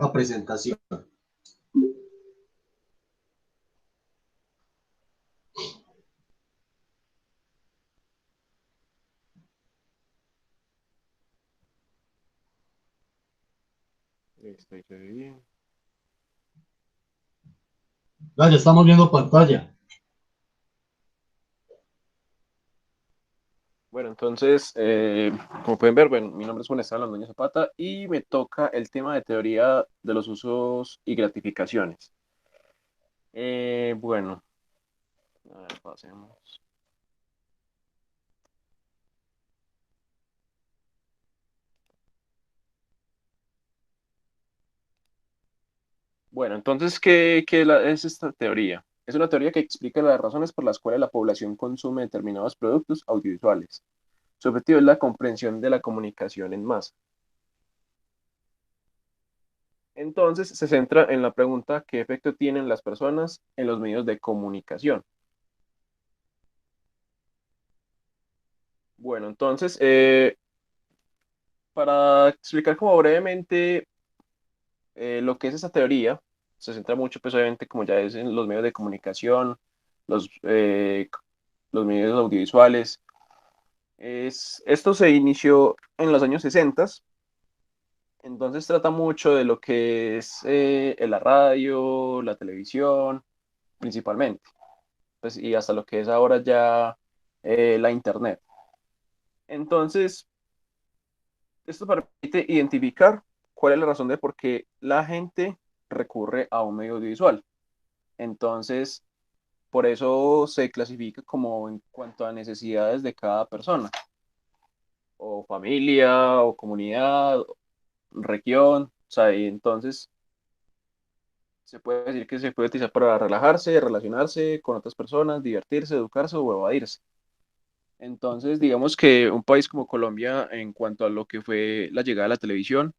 a presentación. Listo, ahí se ve bien. Ya estamos viendo pantalla. Bueno, entonces, como pueden ver, bueno, mi nombre es Juan Esteban Londoño Zapata y me toca el tema de teoría de los usos y gratificaciones. Bueno, a ver, pasemos. Bueno, entonces, ¿qué es esta teoría? Es una teoría que explica las razones por las cuales la población consume determinados productos audiovisuales. Su objetivo es la comprensión de la comunicación en masa. Entonces, se centra en la pregunta ¿qué efecto tienen las personas en los medios de comunicación? Bueno, entonces, para explicar como brevemente lo que es esa teoría, se centra mucho, pues obviamente, como ya es en los medios de comunicación, los medios audiovisuales. Esto se inició en los años 60, entonces trata mucho de lo que es la radio, la televisión, principalmente, pues, y hasta lo que es ahora ya la internet. Entonces, esto permite identificar cuál es la razón de por qué la gente recurre a un medio audiovisual. Entonces, por eso se clasifica como en cuanto a necesidades de cada persona, o familia, o comunidad, región. O sea, y entonces se puede decir que se puede utilizar para relajarse, relacionarse con otras personas, divertirse, educarse o evadirse. Entonces, digamos que un país como Colombia, en cuanto a lo que fue la llegada de la televisión,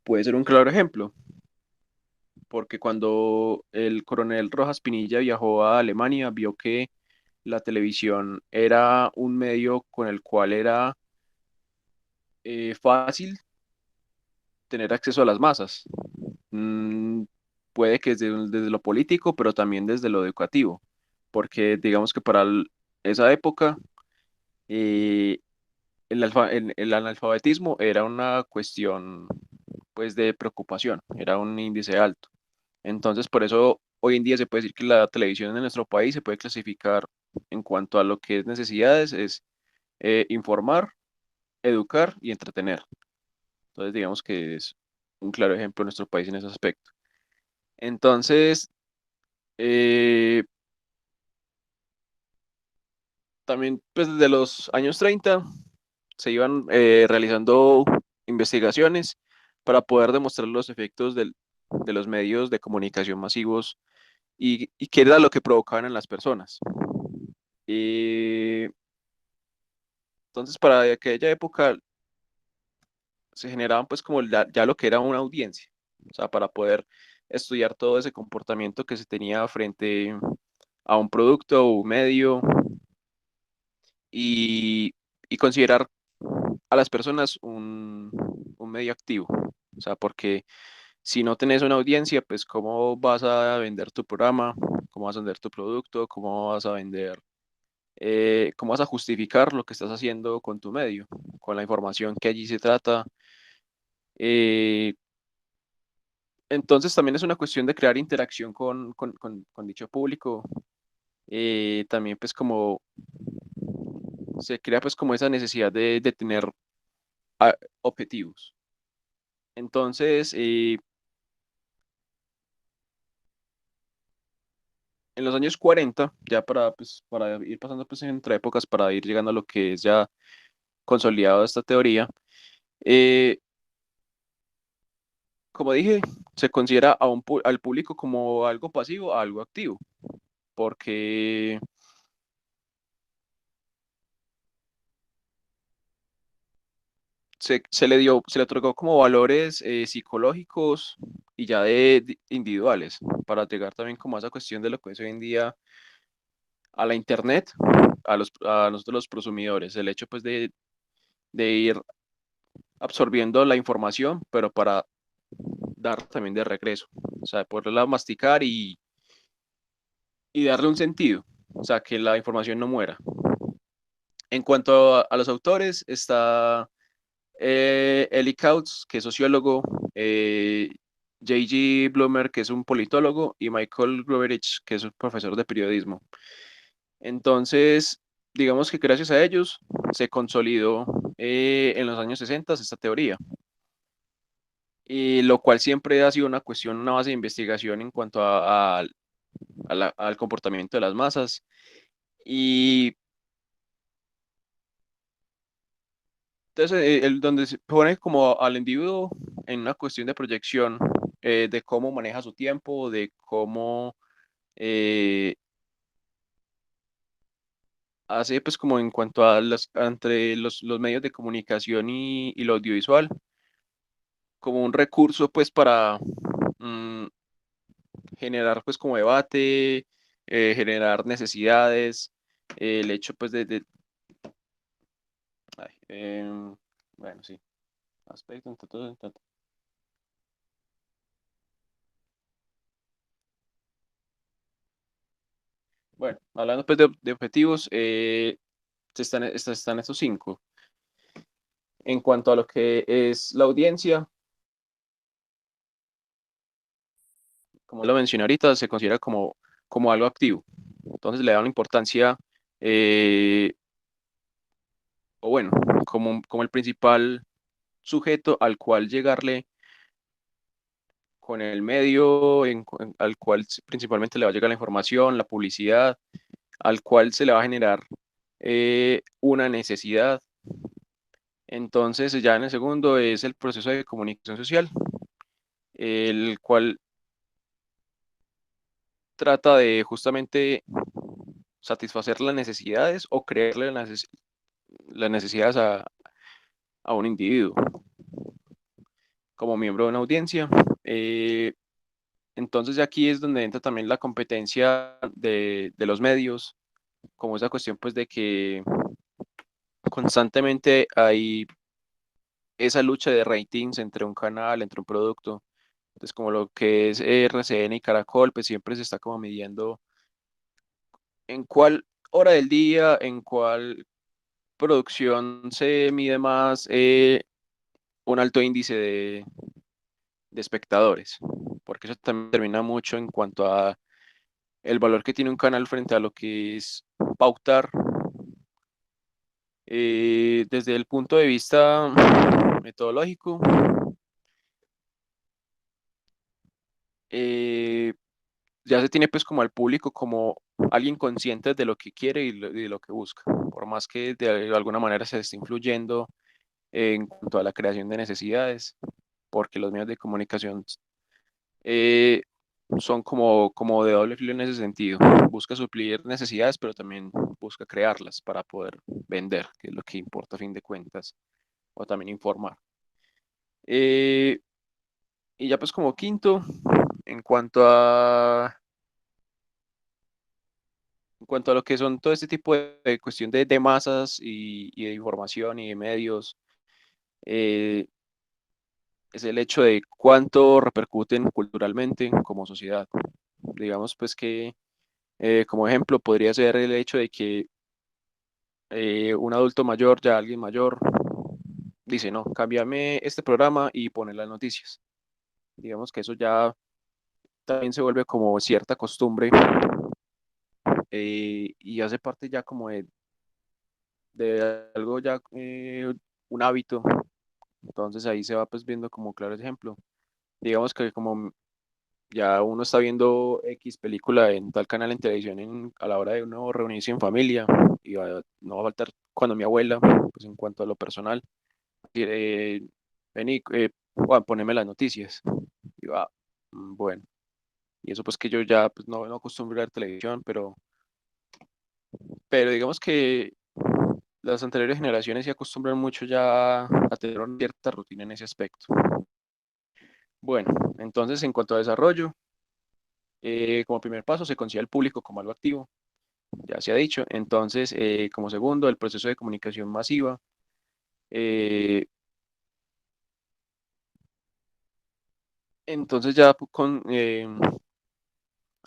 puede ser un claro ejemplo, porque cuando el coronel Rojas Pinilla viajó a Alemania, vio que la televisión era un medio con el cual era fácil tener acceso a las masas. Mm, puede que desde lo político, pero también desde lo educativo, porque digamos que para esa época eh, el analfabetismo era una cuestión pues de preocupación, era un índice alto. Entonces, por eso hoy en día se puede decir que la televisión en nuestro país se puede clasificar en cuanto a lo que es necesidades, es informar, educar y entretener. Entonces, digamos que es un claro ejemplo de nuestro país en ese aspecto. Entonces, eh, también pues desde los años 30 se iban realizando investigaciones para poder demostrar los efectos de los medios de comunicación masivos y qué era lo que provocaban en las personas. Y entonces, para aquella época se generaban pues como ya lo que era una audiencia, o sea, para poder estudiar todo ese comportamiento que se tenía frente a un producto o un medio y, y considerar a las personas un medio activo. O sea, porque si no tenés una audiencia, pues cómo vas a vender tu programa, cómo vas a vender tu producto, cómo vas a vender, cómo vas a justificar lo que estás haciendo con tu medio, con la información que allí se trata. Eh, entonces también es una cuestión de crear interacción con dicho público. También pues como se crea pues como esa necesidad de tener ah, objetivos. Entonces, en los años 40 ya para ir pasando pues entre épocas, para ir llegando a lo que es ya consolidado esta teoría, eh, como dije, se considera al público como algo pasivo a algo activo, porque se le otorgó como valores psicológicos y ya individuales, para llegar también como a esa cuestión de lo que es hoy en día a la internet, a nosotros los prosumidores, el hecho pues de ir absorbiendo la información, pero para dar también de regreso, o sea, poderla masticar y darle un sentido, o sea, que la información no muera. En cuanto a los autores, está Eli Kautz, que es sociólogo, J.G. Bloomer, que es un politólogo, y Michael Groverich, que es un profesor de periodismo. Entonces, digamos que gracias a ellos se consolidó en los años 60 esta teoría, y lo cual siempre ha sido una cuestión, una base de investigación en cuanto al comportamiento de las masas. Y entonces, donde se pone como al individuo en una cuestión de proyección, de cómo maneja su tiempo, de cómo eh, hace, pues como en cuanto a entre los medios de comunicación y lo audiovisual, como un recurso pues para mm, generar pues como debate, generar necesidades, el hecho pues ay, bueno, sí, aspecto, bueno, hablando pues de objetivos, están estos cinco. En cuanto a lo que es la audiencia, como lo mencioné ahorita, se considera como algo activo. Entonces le da una importancia, eh, o bueno, como el principal sujeto al cual llegarle con el medio al cual principalmente le va a llegar la información, la publicidad, al cual se le va a generar una necesidad. Entonces, ya en el segundo es el proceso de comunicación social, el cual trata de justamente satisfacer las necesidades o creerle las necesidades a un individuo como miembro de una audiencia. Eh, entonces aquí es donde entra también la competencia de los medios, como esa cuestión pues de que constantemente hay esa lucha de ratings entre un canal, entre un producto. Entonces como lo que es RCN y Caracol, pues siempre se está como midiendo en cuál hora del día, en cuál producción se mide más un alto índice de espectadores, porque eso también determina mucho en cuanto a el valor que tiene un canal frente a lo que es pautar. Desde el punto de vista metodológico, eh, ya se tiene pues como al público como alguien consciente de lo que quiere y de lo que busca, por más que de alguna manera se esté influyendo en cuanto a la creación de necesidades, porque los medios de comunicación eh, son como de doble filo en ese sentido. Busca suplir necesidades, pero también busca crearlas para poder vender, que es lo que importa a fin de cuentas, o también informar. Eh, y ya pues como quinto, en cuanto a, en cuanto a lo que son todo este tipo de cuestión de masas y de información y de medios, eh, es el hecho de cuánto repercuten culturalmente como sociedad. Digamos pues que como ejemplo podría ser el hecho de que un adulto mayor, ya alguien mayor, dice, no, cámbiame este programa y pone las noticias. Digamos que eso ya también se vuelve como cierta costumbre, y hace parte ya como de algo ya, un hábito. Entonces ahí se va pues viendo como claro ejemplo. Digamos que como ya uno está viendo X película en tal canal en televisión a la hora de uno reunirse en familia, y no va a faltar cuando mi abuela, pues en cuanto a lo personal, quiere venir, Juan, poneme las noticias. Y va, bueno. Y eso pues que yo ya pues, no acostumbro a ver televisión, pero digamos que las anteriores generaciones se acostumbran mucho ya a tener una cierta rutina en ese aspecto. Bueno, entonces en cuanto a desarrollo, como primer paso se considera el público como algo activo, ya se ha dicho. Entonces, como segundo, el proceso de comunicación masiva. eh, Entonces ya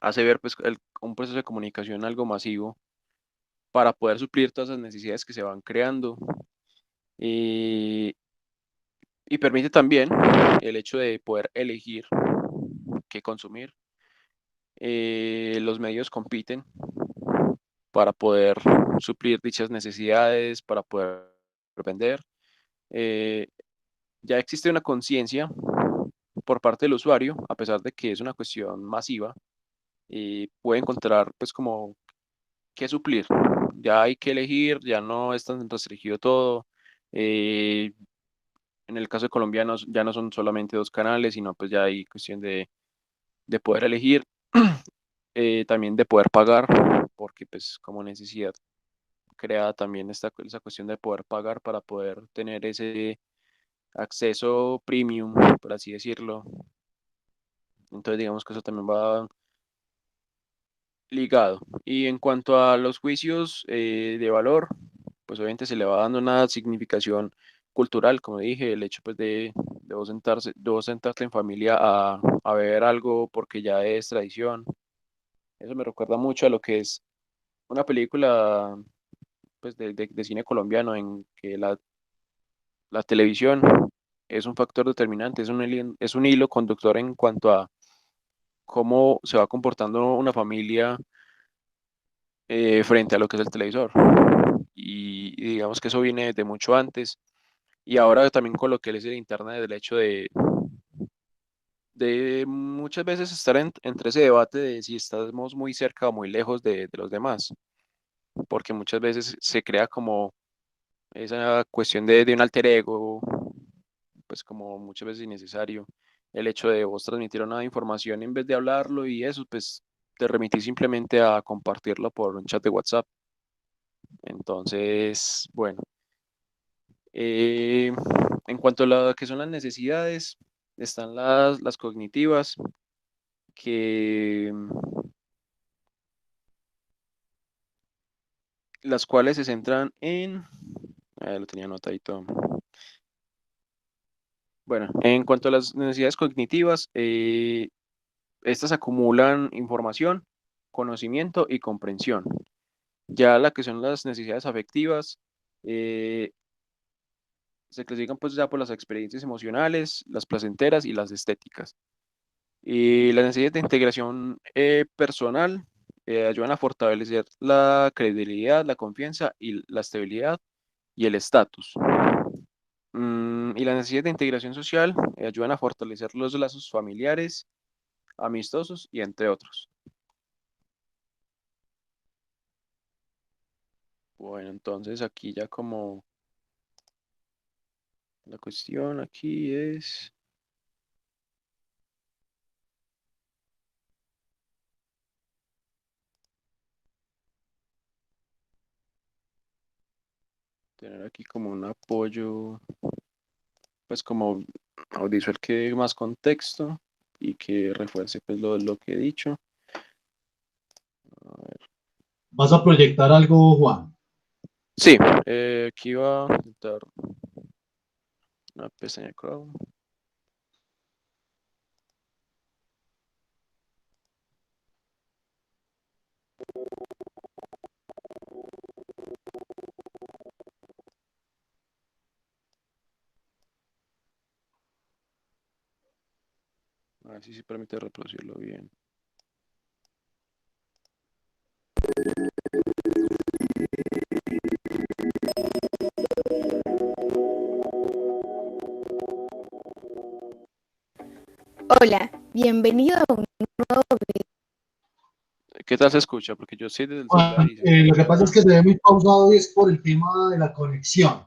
hace ver pues, un proceso de comunicación algo masivo para poder suplir todas esas necesidades que se van creando. Y, y permite también el hecho de poder elegir qué consumir. Los medios compiten para poder suplir dichas necesidades, para poder vender. Eh, ya existe una conciencia por parte del usuario, a pesar de que es una cuestión masiva, y puede encontrar pues como qué suplir. Ya hay que elegir, ya no es tan restringido todo. Eh, en el caso de colombianos ya no son solamente dos canales, sino pues ya hay cuestión de poder elegir, también de poder pagar, porque pues como necesidad crea también esa cuestión de poder pagar para poder tener ese acceso premium, por así decirlo. Entonces digamos que eso también va ligado. Y en cuanto a los juicios de valor, pues obviamente se le va dando una significación cultural, como dije, el hecho pues de vos sentarte en familia a beber algo porque ya es tradición. Eso me recuerda mucho a lo que es una película pues de cine colombiano en que la televisión es un factor determinante, es un hilo conductor en cuanto a cómo se va comportando una familia frente a lo que es el televisor. Y digamos que eso viene de mucho antes. Y ahora también con lo que es el internet, del hecho de muchas veces estar entre ese debate de si estamos muy cerca o muy lejos de los demás, porque muchas veces se crea como esa cuestión de un alter ego, pues como muchas veces innecesario, el hecho de vos transmitir una información en vez de hablarlo y eso, pues te remitís simplemente a compartirlo por un chat de WhatsApp. Entonces, bueno, eh, en cuanto a lo que son las necesidades, están las cognitivas, que las cuales se centran en, lo tenía anotadito. Bueno, en cuanto a las necesidades cognitivas, estas acumulan información, conocimiento y comprensión. Ya la que son las necesidades afectivas, eh, se clasifican pues ya por las experiencias emocionales, las placenteras y las estéticas. Y las necesidades de integración personal ayudan a fortalecer la credibilidad, la confianza y la estabilidad y el estatus. Y las necesidades de integración social ayudan a fortalecer los lazos familiares, amistosos y entre otros. Bueno, entonces aquí ya como la cuestión aquí es tener aquí como un apoyo, pues como audiovisual que dé más contexto y que refuerce pues lo que he dicho. A ver. ¿Vas a proyectar algo, Juan? Sí, aquí va a intentar una pestaña Chrome. A ver si se permite reproducirlo bien. Hola, bienvenido a un nuevo video. ¿Qué tal se escucha? Porque yo sí desde el celular Juan, y se escucha lo que pasa bien. es que se ve muy pausado y es por el tema de la conexión.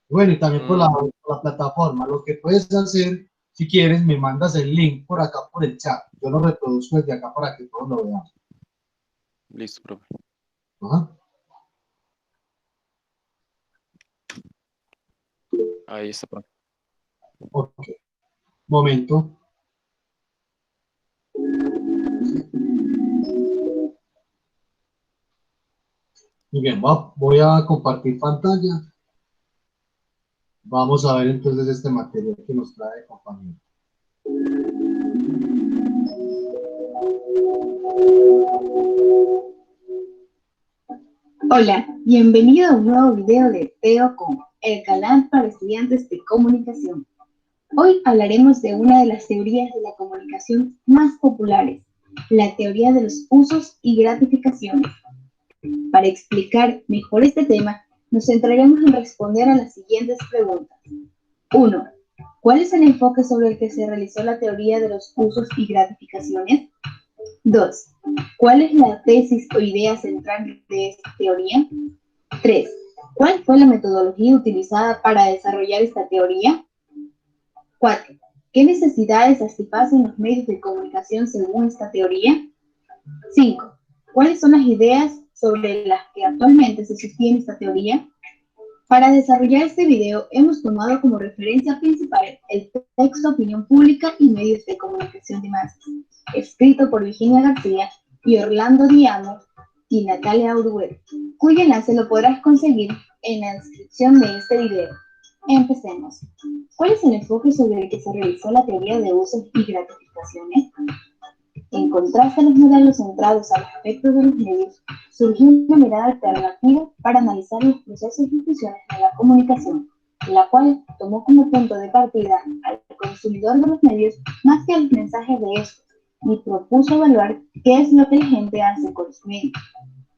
Bueno, y también Mm, por la plataforma. Lo que puedes hacer, si quieres, me mandas el link por acá por el chat. Yo lo reproduzco desde acá para que todos lo vean. listo, profe. Ajá. Ahí está, profe. Ok. Momento. Muy bien, voy a compartir pantalla. Vamos a ver entonces este material que nos trae compañero. Hola, bienvenido a un nuevo video de TEOCOM, el canal para estudiantes de comunicación. Hoy hablaremos de una de las teorías de la comunicación más populares, la teoría de los usos y gratificaciones. Para explicar mejor este tema, nos centraremos en responder a las siguientes preguntas. 1. ¿Cuál es el enfoque sobre el que se realizó la teoría de los usos y gratificaciones? 2. ¿Cuál es la tesis o idea central de esta teoría? 3. ¿Cuál fue la metodología utilizada para desarrollar esta teoría? 4. ¿Qué necesidades satisfacen los medios de comunicación según esta teoría? 5. ¿Cuáles son las ideas sobre las que actualmente se sostiene esta teoría? Para desarrollar este video hemos tomado como referencia principal el texto Opinión Pública y Medios de Comunicación de Masas, escrito por Virginia García y Orlando Diamo y Natalia Uruguay, cuyo enlace lo podrás conseguir en la descripción de este video. Empecemos. ¿Cuál es el enfoque sobre el que se realizó la teoría de usos y gratificaciones? En contraste a los modelos centrados al aspecto de los medios, surgió una mirada alternativa para analizar los procesos y funciones de la comunicación, la cual tomó como punto de partida al consumidor de los medios más que a los mensajes de estos, y propuso evaluar qué es lo que la gente hace con los medios.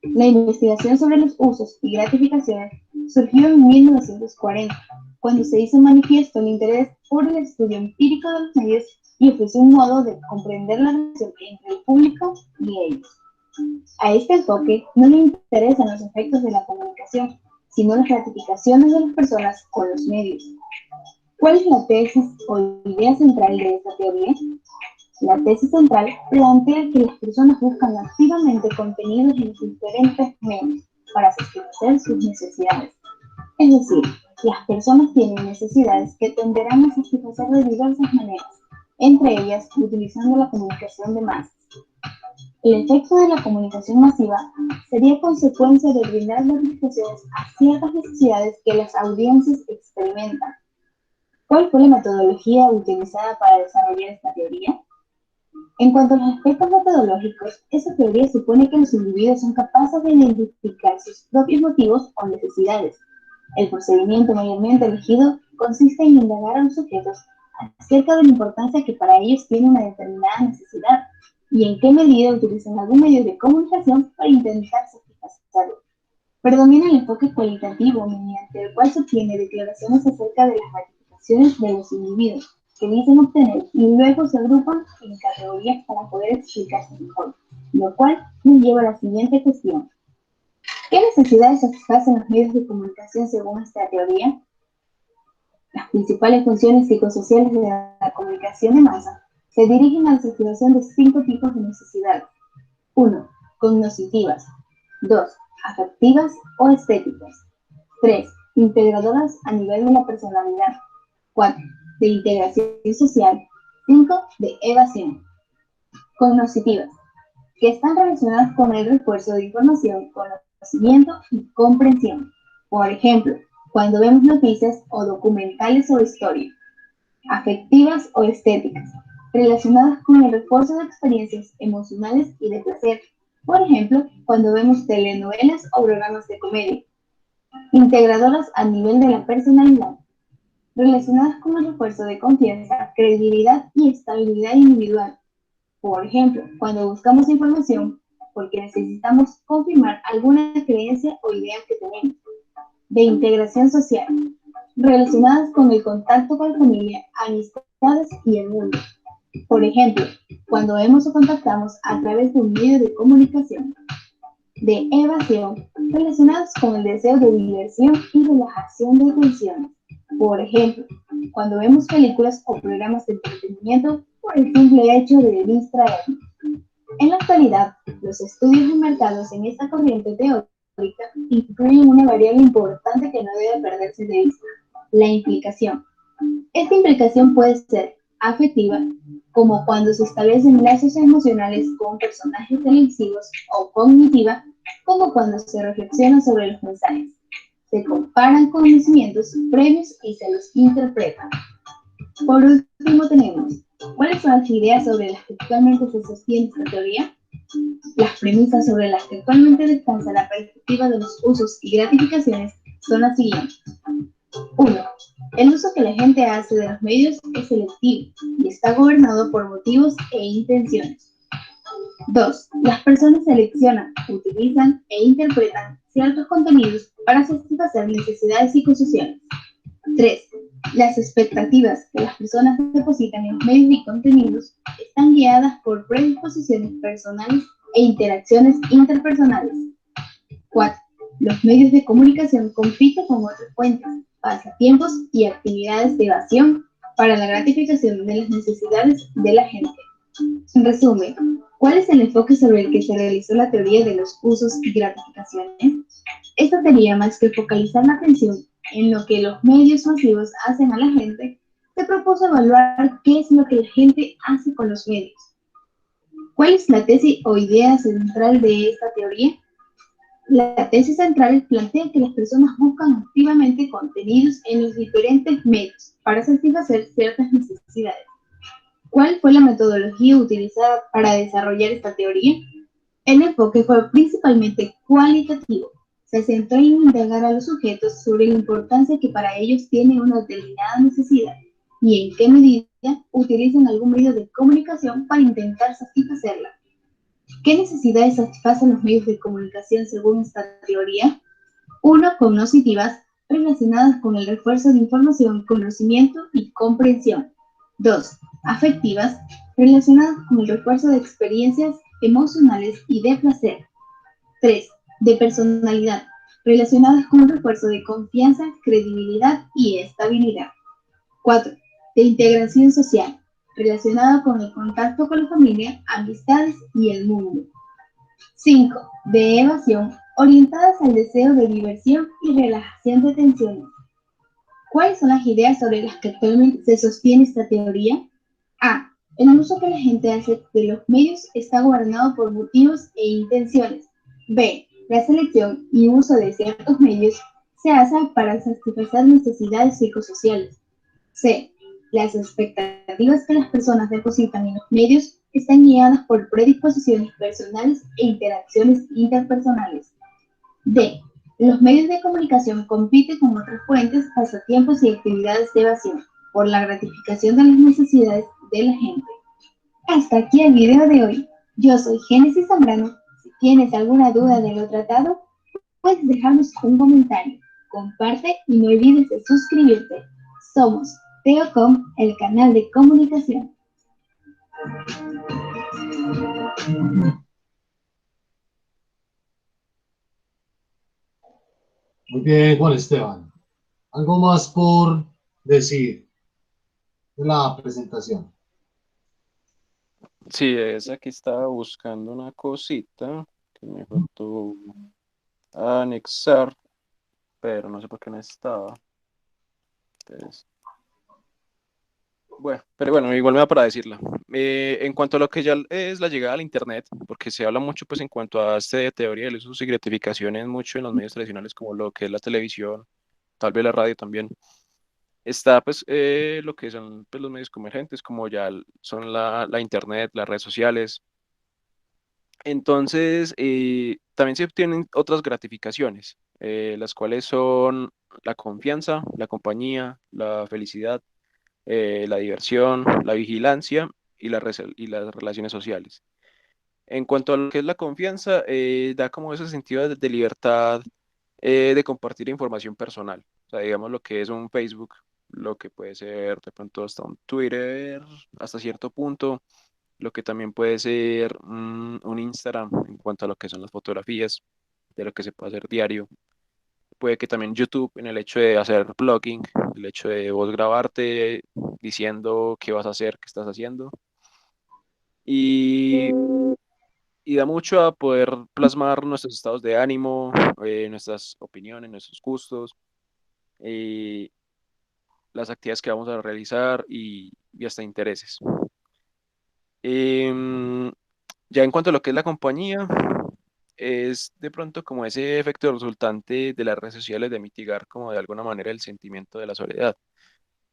La investigación sobre los usos y gratificaciones surgió en 1940, cuando se hizo manifiesto el interés por el estudio empírico de los medios y ofreció un modo de comprender la relación entre el público y ellos. A este enfoque no le interesan los efectos de la comunicación, sino las gratificaciones de las personas con los medios. ¿Cuál es la tesis o idea central de esta teoría? La tesis central plantea que las personas buscan activamente contenidos en diferentes medios para satisfacer sus necesidades. Es decir, las personas tienen necesidades que tenderán a satisfacer de diversas maneras, entre ellas utilizando la comunicación de masas. El efecto de la comunicación masiva sería consecuencia de brindar notificaciones a ciertas necesidades que las audiencias experimentan. ¿Cuál fue la metodología utilizada para desarrollar esta teoría? En cuanto a los aspectos metodológicos, esta teoría supone que los individuos son capaces de identificar sus propios motivos o necesidades. El procedimiento mayormente elegido consiste en indagar a los sujetos acerca de la importancia que para ellos tiene una determinada necesidad y en qué medida utilizan algún medio de comunicación para intentar satisfacerlo. Predomina el enfoque cualitativo mediante el cual se obtiene declaraciones acerca de las gratificaciones de los individuos que dicen obtener y luego se agrupan en categorías para poder explicarse mejor, lo cual nos lleva a la siguiente cuestión. ¿Qué necesidades satisfacen los medios de comunicación según esta teoría? Las principales funciones psicosociales de la comunicación de masa se dirigen a la satisfacción de 5 tipos de necesidades. 1. Cognitivas. 2. Afectivas o estéticas. 3. Integradoras a nivel de la personalidad. 4. De integración social. 5. De evasión. Cognitivas, que están relacionadas con el refuerzo de información, conocimiento y comprensión. Por ejemplo, cuando vemos noticias o documentales o historia. Afectivas o estéticas, relacionadas con el refuerzo de experiencias emocionales y de placer. Por ejemplo, cuando vemos telenovelas o programas de comedia. Integradoras a nivel de la personalidad, relacionadas con el refuerzo de confianza, credibilidad y estabilidad individual. Por ejemplo, cuando buscamos información porque necesitamos confirmar alguna creencia o idea que tenemos. De integración social, relacionadas con el contacto con la familia, amistades y el mundo. Por ejemplo, cuando vemos o contactamos a través de un medio de comunicación. De evasión, relacionados con el deseo de diversión y relajación de tensiones. Por ejemplo, cuando vemos películas o programas de entretenimiento por el simple hecho de distraernos. En la actualidad, los estudios enmarcados en esta corriente teórica incluyen una variable importante que no debe perderse de vista: la implicación. Esta implicación puede ser afectiva, como cuando se establecen lazos emocionales con personajes televisivos, o cognitiva, como cuando se reflexiona sobre los mensajes, se comparan conocimientos previos y se los interpretan. Por último tenemos ¿Cuáles son las ideas sobre las que actualmente se sostiene esta teoría? Las premisas sobre las que actualmente descansa la perspectiva de los usos y gratificaciones son las siguientes. 1. El uso que la gente hace de los medios es selectivo y está gobernado por motivos e intenciones. 2. Las personas seleccionan, utilizan e interpretan ciertos contenidos para satisfacer necesidades psicosociales. 3. Las expectativas que las personas depositan en los medios y contenidos están guiadas por predisposiciones personales e interacciones interpersonales. 4. Los medios de comunicación compiten con otras fuentes, pasatiempos y actividades de evasión para la gratificación de las necesidades de la gente. En resumen, ¿cuál es el enfoque sobre el que se realizó la teoría de los usos y gratificaciones? Esta teoría, más que focalizar la atención en lo que los medios masivos hacen a la gente, se propuso evaluar qué es lo que la gente hace con los medios. ¿Cuál es la tesis o idea central de esta teoría? La tesis central plantea que las personas buscan activamente contenidos en los diferentes medios para satisfacer ciertas necesidades. ¿Cuál fue la metodología utilizada para desarrollar esta teoría? El enfoque fue principalmente cualitativo. Se centró en indagar a los sujetos sobre la importancia que para ellos tiene una determinada necesidad y en qué medida utilizan algún medio de comunicación para intentar satisfacerla. ¿Qué necesidades satisfacen los medios de comunicación según esta teoría? 1. Cognitivas, relacionadas con el refuerzo de información, conocimiento y comprensión. 2. Afectivas, relacionadas con el refuerzo de experiencias emocionales y de placer. 3. De personalidad, relacionadas con el refuerzo de confianza, credibilidad y estabilidad. 4. De integración social, relacionada con el contacto con la familia, amistades y el mundo. 5. De evasión, orientadas al deseo de diversión y relajación de tensiones. ¿Cuáles son las ideas sobre las que actualmente se sostiene esta teoría? A. El uso que la gente hace de los medios está gobernado por motivos e intenciones. B. La selección y uso de ciertos medios se hace para satisfacer necesidades psicosociales. C. Las expectativas que las personas depositan en los medios están guiadas por predisposiciones personales e interacciones interpersonales. D. Los medios de comunicación compiten con otras fuentes, pasatiempos y actividades de evasión por la gratificación de las necesidades de la gente. Hasta aquí el video de hoy. Yo soy Génesis Zambrano. Si tienes alguna duda de lo tratado, puedes dejarnos un comentario. Comparte y no olvides de suscribirte. Somos Teocom, el canal de comunicación. Muy bien, Juan Esteban. ¿Algo más por decir de la presentación? Sí, es aquí estaba buscando una cosita que me faltó anexar, pero no sé por qué no estaba. Entonces, bueno, pero bueno, igual me da para decirla. En cuanto a lo que ya es la llegada al Internet, porque se habla mucho pues en cuanto a esta teoría de los usos y gratificaciones mucho en los medios tradicionales como lo que es la televisión, tal vez la radio también. Está pues lo que son pues, los medios convergentes como ya son la Internet, las redes sociales. Entonces, también se obtienen otras gratificaciones, las cuales son la confianza, la compañía, la felicidad, la diversión, la vigilancia y las relaciones sociales. En cuanto a lo que es la confianza, da como ese sentido de libertad de compartir información personal. O sea, digamos lo que es un Facebook, lo que puede ser de pronto hasta un Twitter, hasta cierto punto, lo que también puede ser un Instagram en cuanto a lo que son las fotografías, de lo que se puede hacer diario. Puede que también YouTube en el hecho de hacer blogging, el hecho de vos grabarte diciendo qué vas a hacer, qué estás haciendo. Y, y da mucho a poder plasmar nuestros estados de ánimo, nuestras opiniones, nuestros gustos, eh, las actividades que vamos a realizar y hasta intereses. Em, ya en cuanto a lo que es la compañía, es de pronto como ese efecto resultante de las redes sociales de mitigar como de alguna manera el sentimiento de la soledad,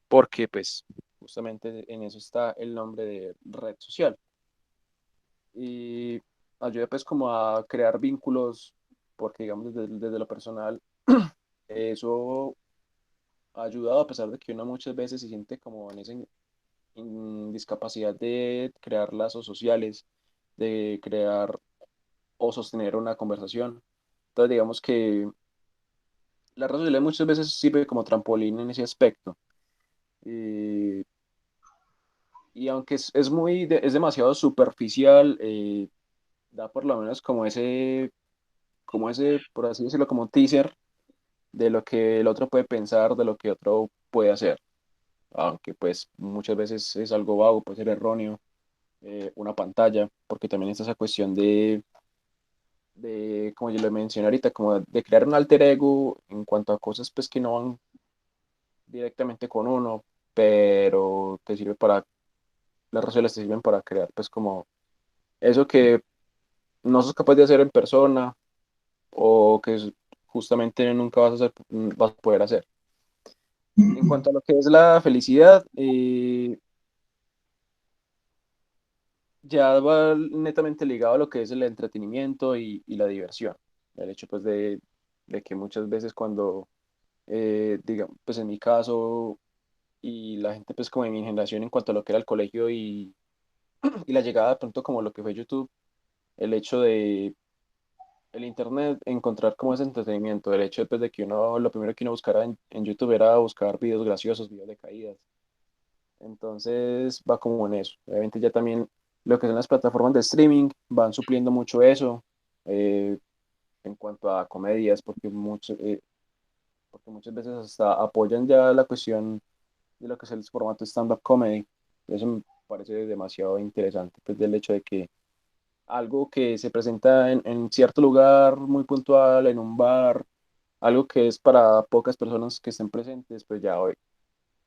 porque pues justamente en eso está el nombre de red social. Y ayuda pues como a crear vínculos, porque digamos desde lo personal, eso ha ayudado a pesar de que uno muchas veces se siente como en esa discapacidad de crear lazos sociales, de crear o sostener una conversación. Entonces digamos que la red social muchas veces sirve como trampolín en ese aspecto. Y, y aunque es es demasiado superficial, da por lo menos como ese, por así decirlo, como un teaser de lo que el otro puede pensar, de lo que otro puede hacer. Aunque pues muchas veces es algo vago, puede ser erróneo, una pantalla, porque también está esa cuestión como yo lo mencioné ahorita, como de crear un alter ego en cuanto a cosas pues que no van directamente con uno, pero te sirve las redes sociales te sirven para crear pues como eso que no sos capaz de hacer en persona o que justamente nunca vas a poder hacer. En cuanto a lo que es la felicidad, ya va netamente ligado a lo que es el entretenimiento y la diversión. El hecho pues de que muchas veces cuando, digamos, pues en mi caso y la gente pues como de mi generación en cuanto a lo que era el colegio y la llegada de pronto como lo que fue YouTube, el hecho de el internet, encontrar como ese entretenimiento, el hecho pues, de que uno, lo primero que uno buscara en YouTube era buscar videos graciosos, videos de caídas. Entonces va como en eso. Obviamente ya también lo que son las plataformas de streaming van supliendo mucho eso eh, en cuanto a comedias, porque muchas veces hasta apoyan ya la cuestión de lo que es el formato stand-up comedy. Eso me parece demasiado interesante, pues del hecho de que algo que se presenta en cierto lugar muy puntual, en un bar, algo que es para pocas personas que estén presentes, pues ya hoy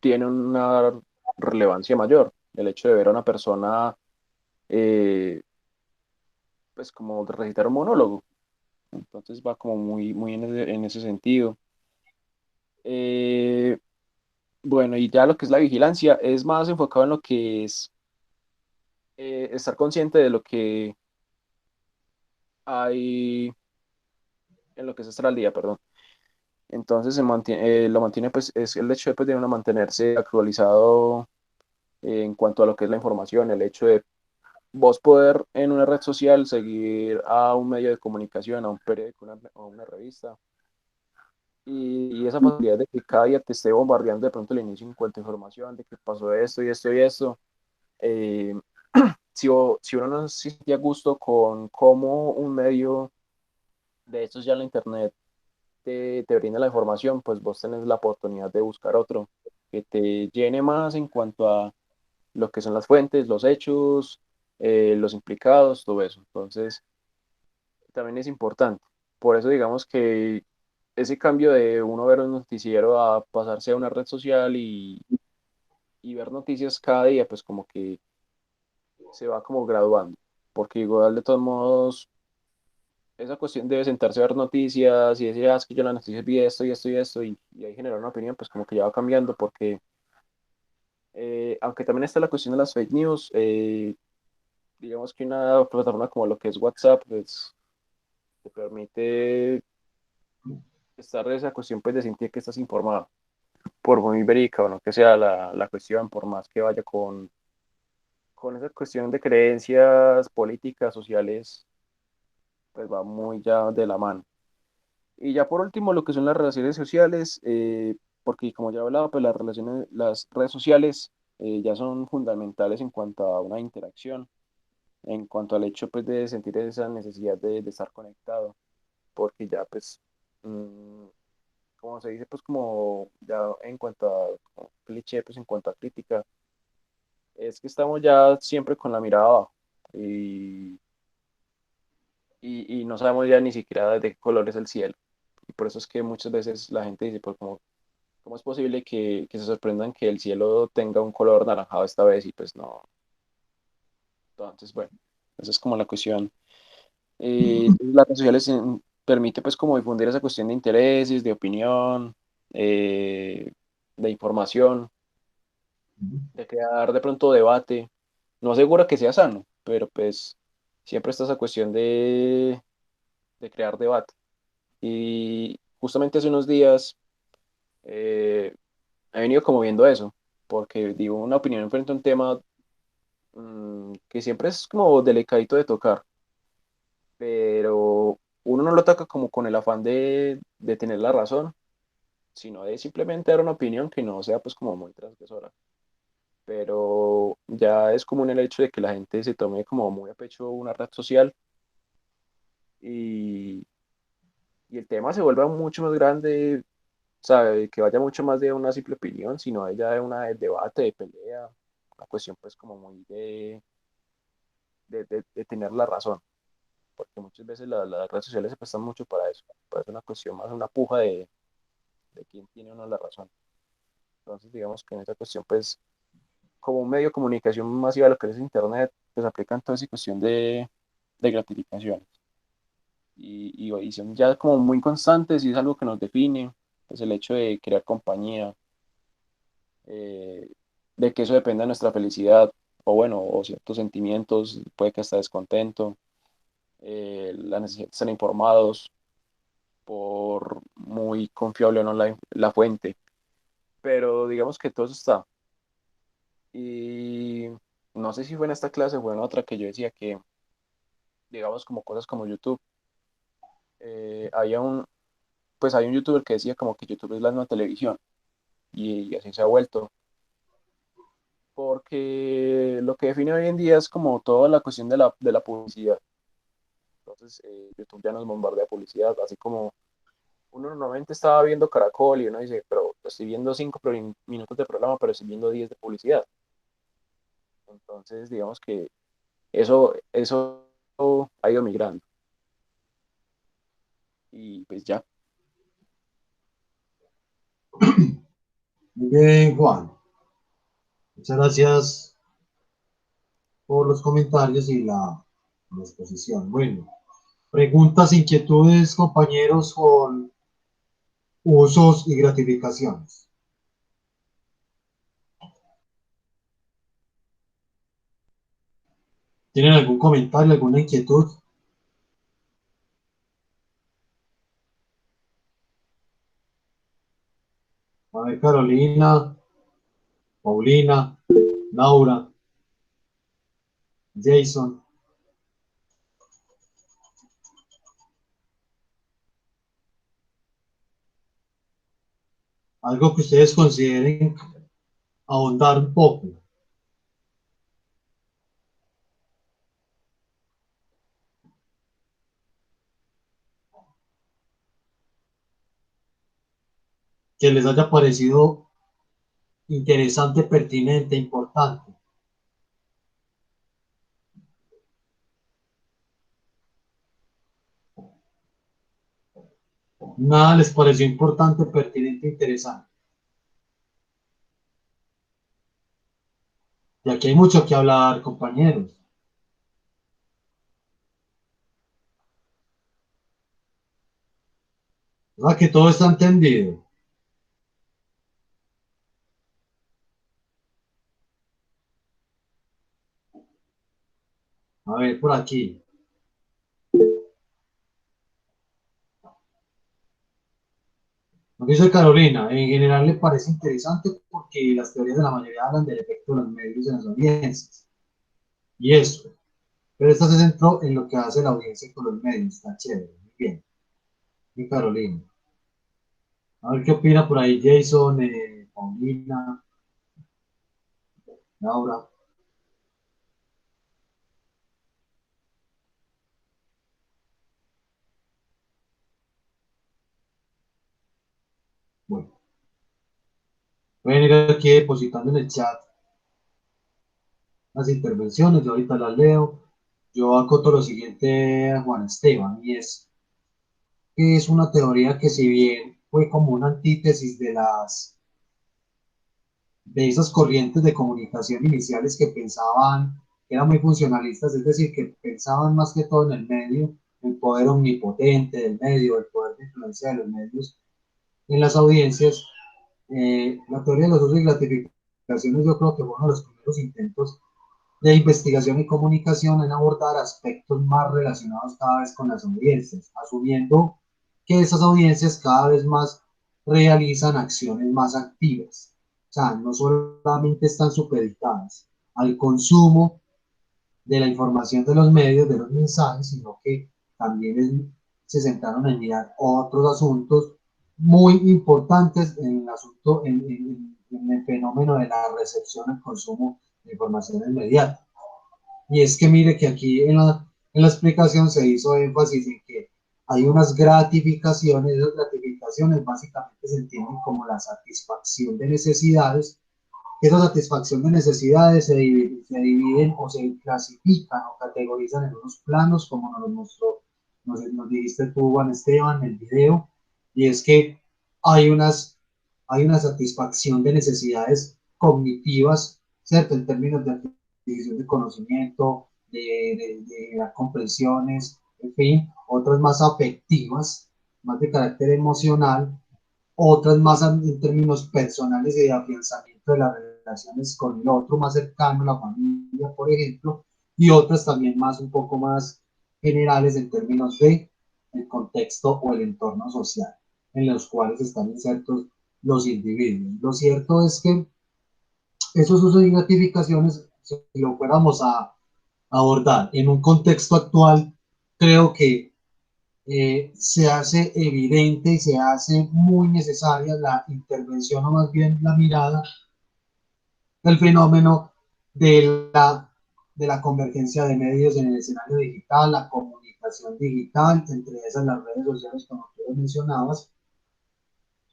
tiene una relevancia mayor. El hecho de ver a una persona, eh, pues como de recitar un monólogo. Entonces va como muy en ese sentido. Eh, bueno, y ya lo que es la vigilancia es más enfocado en lo que es estar consciente de lo que hay, en lo que es estar al día, perdón. Entonces lo mantiene, pues, es el hecho pues, de uno mantenerse actualizado en cuanto a lo que es la información, el hecho de vos poder en una red social seguir a un medio de comunicación, a un periódico, a una revista, y esa facilidad de que cada día te esté bombardeando de pronto el inicio en cuanto a información de que pasó esto y esto y esto. eh, si uno no se siente a gusto con cómo un medio de estos ya en la internet te brinda la información, pues vos tenés la oportunidad de buscar otro que te llene más en cuanto a lo que son las fuentes, los hechos, los implicados, todo eso. Entonces, también es importante. Por eso digamos que ese cambio de uno ver un noticiero a pasarse a una red social y ver noticias cada día, pues como que se va como graduando. Porque igual de todos modos, esa cuestión debe sentarse a ver noticias y decir, ah, es que yo en las noticias vi esto y esto y esto, y ahí generar una opinión, pues como que ya va cambiando, porque aunque también está la cuestión de las fake news, digamos que una plataforma como lo que es WhatsApp, pues te permite estar de esa cuestión, pues de sentir que estás informado, por muy verídica o no que sea la cuestión, por más que vaya con esa cuestión de creencias políticas, sociales, pues va muy ya de la mano. Y ya por último, lo que son las relaciones sociales, porque como ya hablaba, pues las redes sociales ya son fundamentales en cuanto a una interacción, en cuanto al hecho pues de sentir esa necesidad de estar conectado, porque ya pues, como se dice, pues como ya en cuanto a como cliché, pues en cuanto a crítica, es que estamos ya siempre con la mirada abajo y no sabemos ya ni siquiera de qué color es el cielo. Y por eso es que muchas veces la gente dice, pues como ¿cómo es posible que se sorprendan que el cielo tenga un color naranjado esta vez? Y pues no. Entonces, bueno, esa es como la cuestión. Las redes sociales permite pues como difundir esa cuestión de intereses, de opinión, de información. de crear de pronto debate. No aseguro que sea sano, pero pues siempre está esa cuestión de crear debate. Y justamente hace unos días eh, he venido como viendo eso, porque digo, una opinión frente a un tema que siempre es como delicadito de tocar, pero uno no lo toca como con el afán de tener la razón, sino de simplemente dar una opinión que no sea pues como muy transgresora. Pero ya es común el hecho de que la gente se tome como muy a pecho una red social y, y el tema se vuelva mucho más grande, ¿sabe? Que vaya mucho más de una simple opinión, sino de ya de una de debate, de pelea, una cuestión pues como muy de tener la razón, porque muchas veces las redes sociales se prestan mucho para eso, para una cuestión más, una puja de quién tiene o no la razón. Entonces digamos que en esa cuestión pues como un medio de comunicación masiva, lo que es Internet, pues aplican toda esa cuestión de gratificación. Y son ya como muy constantes y es algo que nos define, pues el hecho de crear compañía, eh, de que eso dependa de nuestra felicidad, o bueno, o ciertos sentimientos, puede que hasta descontento, la necesidad de estar informados, por muy confiable o no la fuente, pero digamos que todo eso está. Y no sé si fue en esta clase o en otra que yo decía que, digamos, como cosas como YouTube, había pues hay un youtuber que decía como que YouTube es la nueva televisión y así se ha vuelto, porque lo que define hoy en día es como toda la cuestión de la publicidad. Entonces, YouTube ya nos bombardea publicidad, así como uno normalmente estaba viendo Caracol y uno dice, pero estoy viendo 5 minutos de programa, pero estoy viendo 10 de publicidad. Entonces, digamos que eso ha ido migrando. Y pues ya. Muy bien, Juan. Muchas gracias por los comentarios y la exposición. Bueno, preguntas, inquietudes, compañeros, con usos y gratificaciones. ¿Tienen algún comentario, alguna inquietud? A ver, Carolina, Paulina, Laura, Jason. Algo que ustedes consideren ahondar un poco. Que les haya parecido interesante, pertinente, importante. Nada les pareció importante, pertinente, interesante. Y aquí hay mucho que hablar, compañeros. O sea que todo está entendido. A ver, por aquí. Lo que dice Carolina, en general le parece interesante porque las teorías de la mayoría hablan del efecto de los medios en las audiencias. Y eso. Pero esta se centró en lo que hace la audiencia con los medios. Está chévere. Muy bien. Y Carolina. A ver qué opina por ahí Jason, Paulina, Laura. Bueno, pueden ir aquí depositando en el chat las intervenciones. Yo ahorita las leo. Yo acoto lo siguiente a Juan Esteban, y es que es una teoría que si bien fue como una antítesis de esas corrientes de comunicación iniciales que pensaban, que eran muy funcionalistas, es decir, que pensaban más que todo en el medio, el poder omnipotente del medio, el poder de influencia de los medios en las audiencias, la teoría de los usos y gratificaciones comunicaciones yo creo que fue uno de los primeros intentos de investigación y comunicación en abordar aspectos más relacionados cada vez con las audiencias, asumiendo que esas audiencias cada vez más realizan acciones más activas. O sea, no solamente están supeditadas al consumo de la información de los medios, de los mensajes, sino que también se sentaron a mirar otros asuntos muy importantes en el asunto, en el fenómeno de la recepción y consumo de información inmediata. Y es que mire que aquí en la explicación se hizo énfasis en que hay unas gratificaciones, esas gratificaciones básicamente se entienden como la satisfacción de necesidades. Esa satisfacción de necesidades se dividen o se clasifican o categorizan en unos planos, como nos mostró, nos dijiste tú, Juan Esteban, en el video, y es que hay, hay una satisfacción de necesidades cognitivas, ¿cierto? En términos de adquisición de conocimiento, de dar comprensiones, en fin, otras más afectivas, más de carácter emocional, otras más en términos personales y de afianzamiento de las relaciones con el otro más cercano, la familia, por ejemplo, y otras también más, un poco más generales en términos de el contexto o el entorno social en los cuales están insertos los individuos. Lo cierto es que esos usos y gratificaciones, si lo fuéramos a abordar en un contexto actual, creo que se hace evidente y se hace muy necesaria la intervención o más bien la mirada del fenómeno de la convergencia de medios en el escenario digital, la comunicación digital, entre esas las redes sociales como tú lo mencionabas,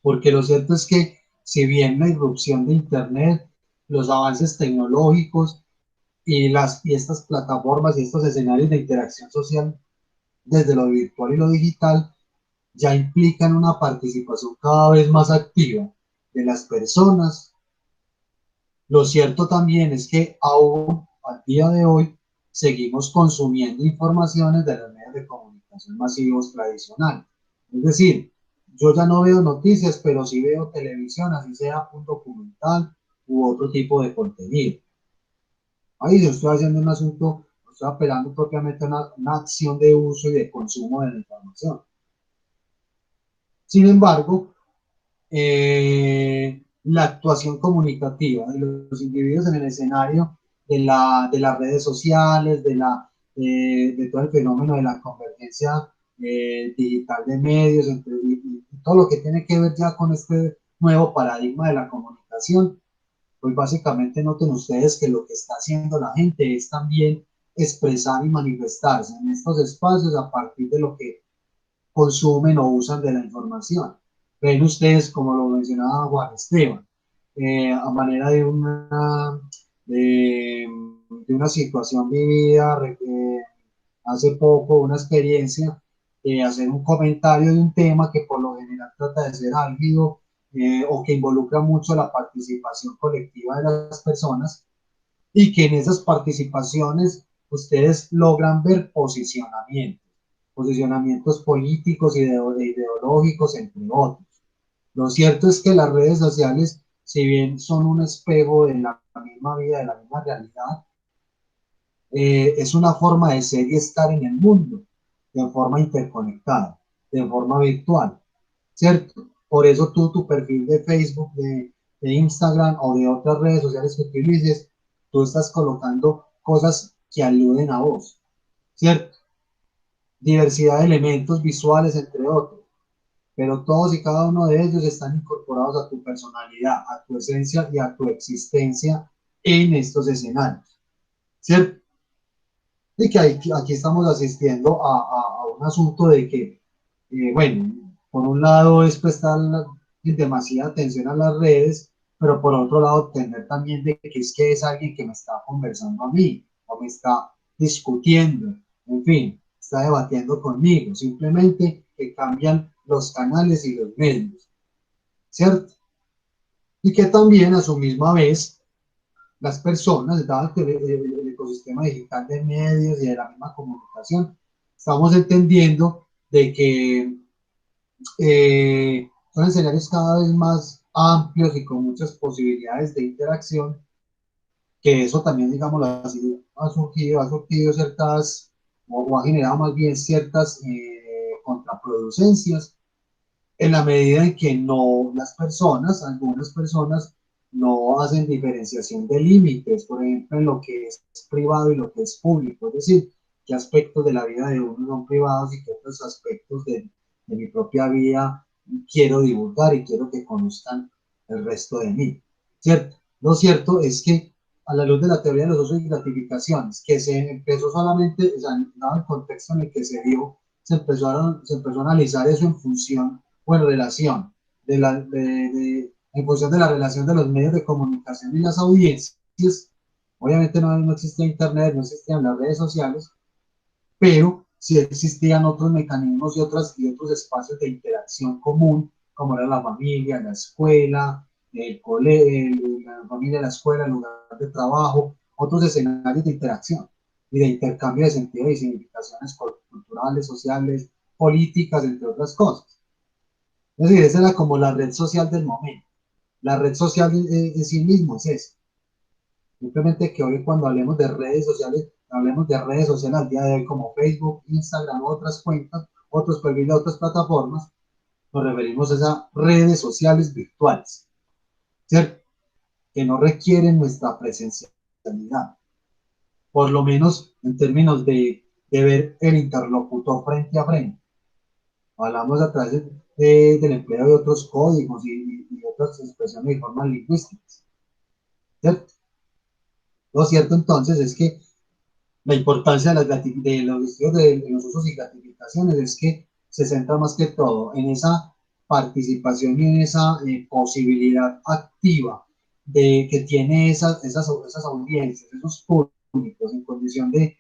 porque lo cierto es que si bien la irrupción de Internet, los avances tecnológicos y estas plataformas y estos escenarios de interacción social desde lo virtual y lo digital ya implican una participación cada vez más activa de las personas. Lo cierto también es que aún al día de hoy seguimos consumiendo informaciones de los medios de comunicación masivos tradicionales. Es decir, yo ya no veo noticias, pero sí veo televisión, así sea un documental u otro tipo de contenido. Ahí yo estoy haciendo un asunto, estoy apelando propiamente a una acción de uso y de consumo de la información. Sin embargo, la actuación comunicativa de los individuos en el escenario de las redes sociales, de todo el fenómeno de la convergencia digital de medios, y todo lo que tiene que ver ya con este nuevo paradigma de la comunicación. Pues básicamente noten ustedes que lo que está haciendo la gente es también expresar y manifestarse en estos espacios a partir de lo que consumen o usan de la información. Ven ustedes, como lo mencionaba Juan Esteban, a manera de, de una situación vivida hace poco, una experiencia, hacer un comentario de un tema que por lo general trata de ser álgido o que involucra mucho la participación colectiva de las personas y que en esas participaciones ustedes logran ver posicionamientos políticos y ideológicos, entre otros. Lo cierto es que las redes sociales, si bien son un espejo de la misma vida, de la misma realidad, es una forma de ser y estar en el mundo, de forma interconectada, de forma virtual, ¿cierto? Por eso tú, tu perfil de Facebook, de Instagram o de otras redes sociales que utilices, tú estás colocando cosas que aluden a vos, ¿cierto? Diversidad de elementos visuales, entre otros, pero todos y cada uno de ellos están incorporados a tu personalidad, a tu esencia y a tu existencia en estos escenarios, ¿cierto? Y que aquí estamos asistiendo a un asunto de que, bueno, por un lado es prestar demasiada atención a las redes, pero por otro lado tener también de que es alguien que me está conversando a mí, o me está discutiendo, en fin, está debatiendo conmigo, simplemente que cambian los canales y los medios, ¿cierto? Y que también a su misma vez las personas, dado el ecosistema digital de medios y de la misma comunicación, estamos entendiendo de que son escenarios cada vez más amplios y con muchas posibilidades de interacción, que eso también, digamos, así, ha surgido ciertas, o ha generado más bien ciertas contraproducencias, en la medida en que no las personas, algunas personas, no hacen diferenciación de límites, por ejemplo, en lo que es privado y lo que es público, es decir, qué aspectos de la vida de uno son privados y qué otros aspectos de mi propia vida quiero divulgar y quiero que conozcan el resto de mí, ¿cierto? Lo cierto es que a la luz de la teoría de los usos y gratificaciones, que se empezó solamente, o sea, dado el contexto en el que se dio, se empezó a analizar eso en función o en relación en función de la relación de los medios de comunicación y las audiencias. Obviamente no existía internet, no existían las redes sociales, pero sí existían otros mecanismos y otros espacios de interacción común, como era la familia, la escuela, el colegio, la familia, la escuela, el lugar de trabajo, otros escenarios de interacción y de intercambio de sentido y significaciones culturales, sociales, políticas, entre otras cosas. Es decir, esa era como la red social del momento. La red social en sí mismo es eso. Simplemente que hoy cuando hablemos de redes sociales al día de hoy como Facebook, Instagram, otras cuentas, otros perfiles, otras plataformas, nos referimos a esas redes sociales virtuales, ¿cierto? Que no requieren nuestra presencialidad, por lo menos en términos de ver el interlocutor frente a frente. Hablamos a través del empleo de otros códigos y otras expresiones y formas lingüísticas, ¿cierto? Lo cierto entonces es que la importancia de los estudios de los usos y gratificaciones es que se centra más que todo en esa participación y en esa posibilidad activa de que tiene esas audiencias, esos públicos en condición de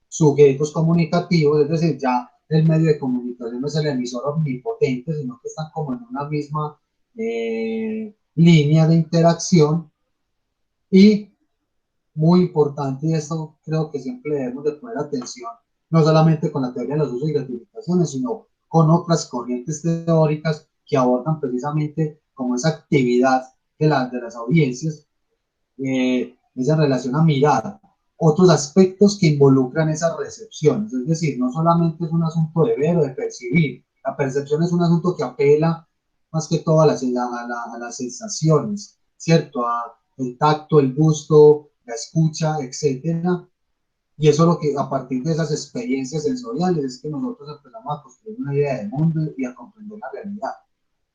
sujetos comunicativos, es decir, ya el medio de comunicación no es el emisor omnipotente, sino que están como en una misma línea de interacción y muy importante, y esto creo que siempre debemos de poner atención, no solamente con la teoría de los usos y gratificaciones, sino con otras corrientes teóricas que abordan precisamente como esa actividad de las audiencias, esa relación a mirar, otros aspectos que involucran esas recepciones, es decir, no solamente es un asunto de ver o de percibir, la percepción es un asunto que apela más que todo a las sensaciones, ¿cierto? A el tacto, el gusto, la escucha, etcétera. Y eso es lo que a partir de esas experiencias sensoriales es que nosotros empezamos a construir una idea del mundo y a comprender la realidad.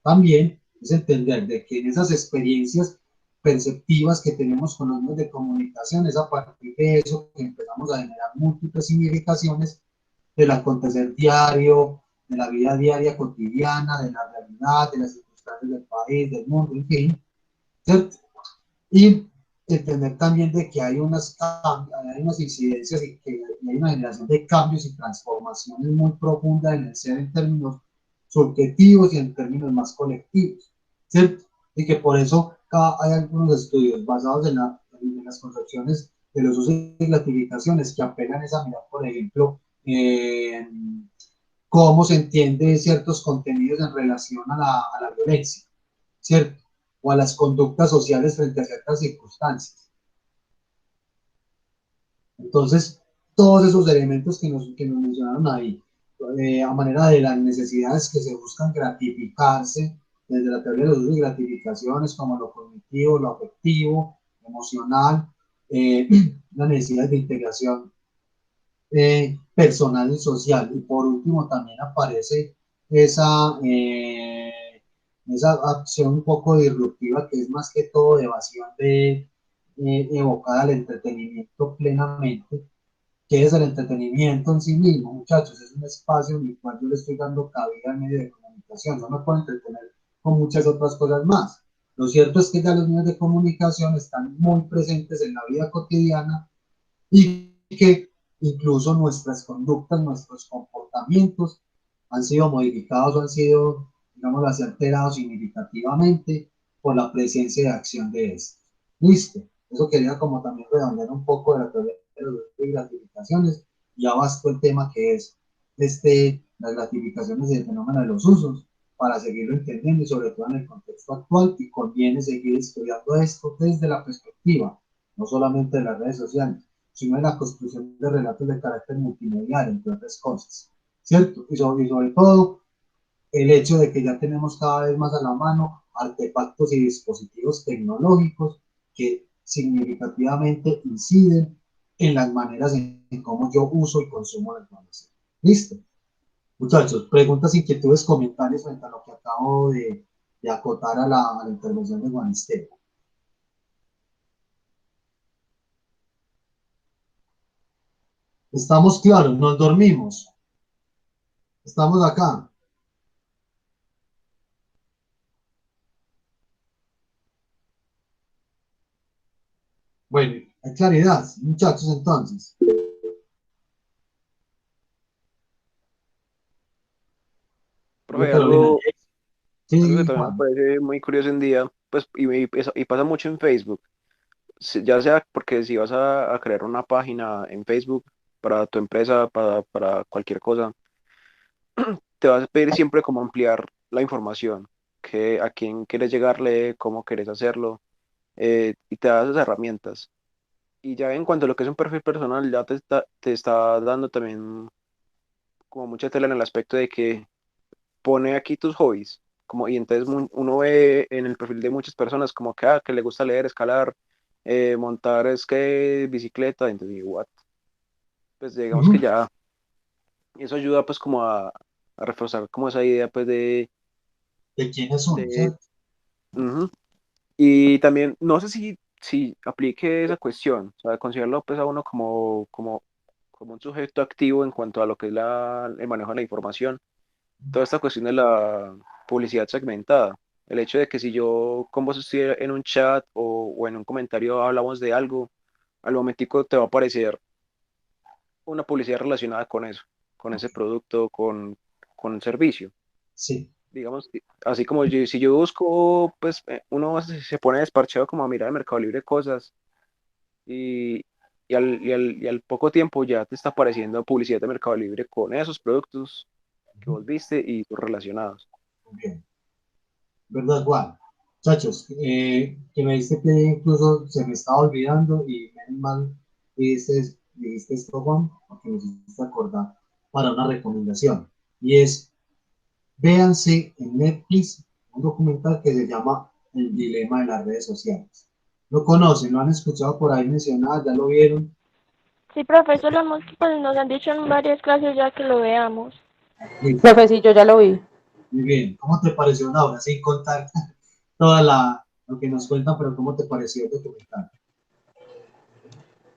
También es entender de que en esas experiencias perceptivas que tenemos con los medios de comunicación es a partir de eso que empezamos a generar múltiples significaciones del acontecer diario, de la vida diaria cotidiana, de la realidad, de las circunstancias del país, del mundo, en fin, ¿cierto? Y entender también de que hay unas incidencias y que hay una generación de cambios y transformaciones muy profundas en el ser en términos subjetivos y en términos más colectivos, ¿cierto? Y que por eso hay algunos estudios basados en las concepciones de los usos y gratificaciones que apelan a esa mirar, por ejemplo, cómo se entiende ciertos contenidos en relación a la violencia, ¿cierto? O a las conductas sociales frente a ciertas circunstancias. Entonces, todos esos elementos que nos mencionaron ahí, a manera de las necesidades que se buscan gratificarse, desde la teoría de los usos y gratificaciones, como lo cognitivo, lo afectivo, emocional, las necesidades de integración personal y social. Y por último también aparece esa, esa acción un poco disruptiva que es más que todo de evasión evocada al entretenimiento plenamente. ¿Qué es el entretenimiento en sí mismo, muchachos? Es un espacio en el cual yo le estoy dando cabida al medio de comunicación. No me puedo entretener con muchas otras cosas más. Lo cierto es que ya los medios de comunicación están muy presentes en la vida cotidiana y que incluso nuestras conductas, nuestros comportamientos han sido modificados o han sido, digamos así, alterados significativamente por la presencia de acción de estos. Listo. Eso quería como también redondear un poco de la teoría de las gratificaciones y abasto el tema que es las gratificaciones y el fenómeno de los usos. para seguirlo entendiendo y sobre todo en el contexto actual, y conviene seguir estudiando esto desde la perspectiva, no solamente de las redes sociales, sino de la construcción de relatos de carácter multimedial, entre otras cosas, ¿cierto? Y sobre todo el hecho de que ya tenemos cada vez más a la mano artefactos y dispositivos tecnológicos que significativamente inciden en las maneras en cómo yo uso y consumo la información. ¿Listo? Muchachos, preguntas, inquietudes, comentarios frente a lo que acabo de acotar a la intervención de Juan Esteban. Estamos claros, nos dormimos. Estamos acá. Bueno, hay claridad, muchachos, entonces. Profe, Carolina. algo que Sí, también me Juan. parece muy curioso en día, pues, y pasa mucho en Facebook, ya sea porque si vas a crear una página en Facebook para tu empresa, para cualquier cosa, te vas a pedir siempre cómo ampliar la información, que, a quién quieres llegarle, cómo quieres hacerlo, y te da esas herramientas. Y ya en cuanto a lo que es un perfil personal, ya te está dando también como mucha tela en el aspecto de que pone aquí tus hobbies. Como, y entonces uno ve en el perfil de muchas personas como que, que le gusta leer, escalar, montar skate, bicicleta, entonces digo, what? Pues digamos que Ujú. ya eso ayuda pues como a reforzar como esa idea pues ¿De quiénes son? de ¿Cierto? ujú. Y también, no sé si aplique esa cuestión, o sea, considerarlo pues a uno como un sujeto activo en cuanto a lo que es el manejo de la información, toda esta cuestión de la publicidad segmentada. El hecho de que si yo con vos estoy en un chat o en un comentario hablamos de algo, al momentico te va a aparecer una publicidad relacionada con eso, con ese producto, con un servicio. Sí. Digamos, así como si yo busco, pues uno se pone desparchado como a mirar el Mercado Libre cosas y, y al poco tiempo ya te está apareciendo publicidad de Mercado Libre con esos productos que vos viste y sus relacionados. Muy bien. ¿Verdad, Juan? Muchachos, que me diste que incluso se me estaba olvidando y menos mal dijiste esto, Juan, porque me hiciste acordar para una recomendación. Y es, véanse en Netflix un documental que se llama El dilema de las redes sociales. ¿Lo conocen? ¿Lo han escuchado por ahí mencionar? ¿Ya lo vieron? Sí, profe, eso lo hemos, pues nos han dicho en varias clases ya que lo veamos. Listo. Profe, sí, yo ya lo vi. Muy bien. ¿Cómo te pareció, Laura? Sin contar lo que nos cuentan, pero ¿cómo te pareció el documental?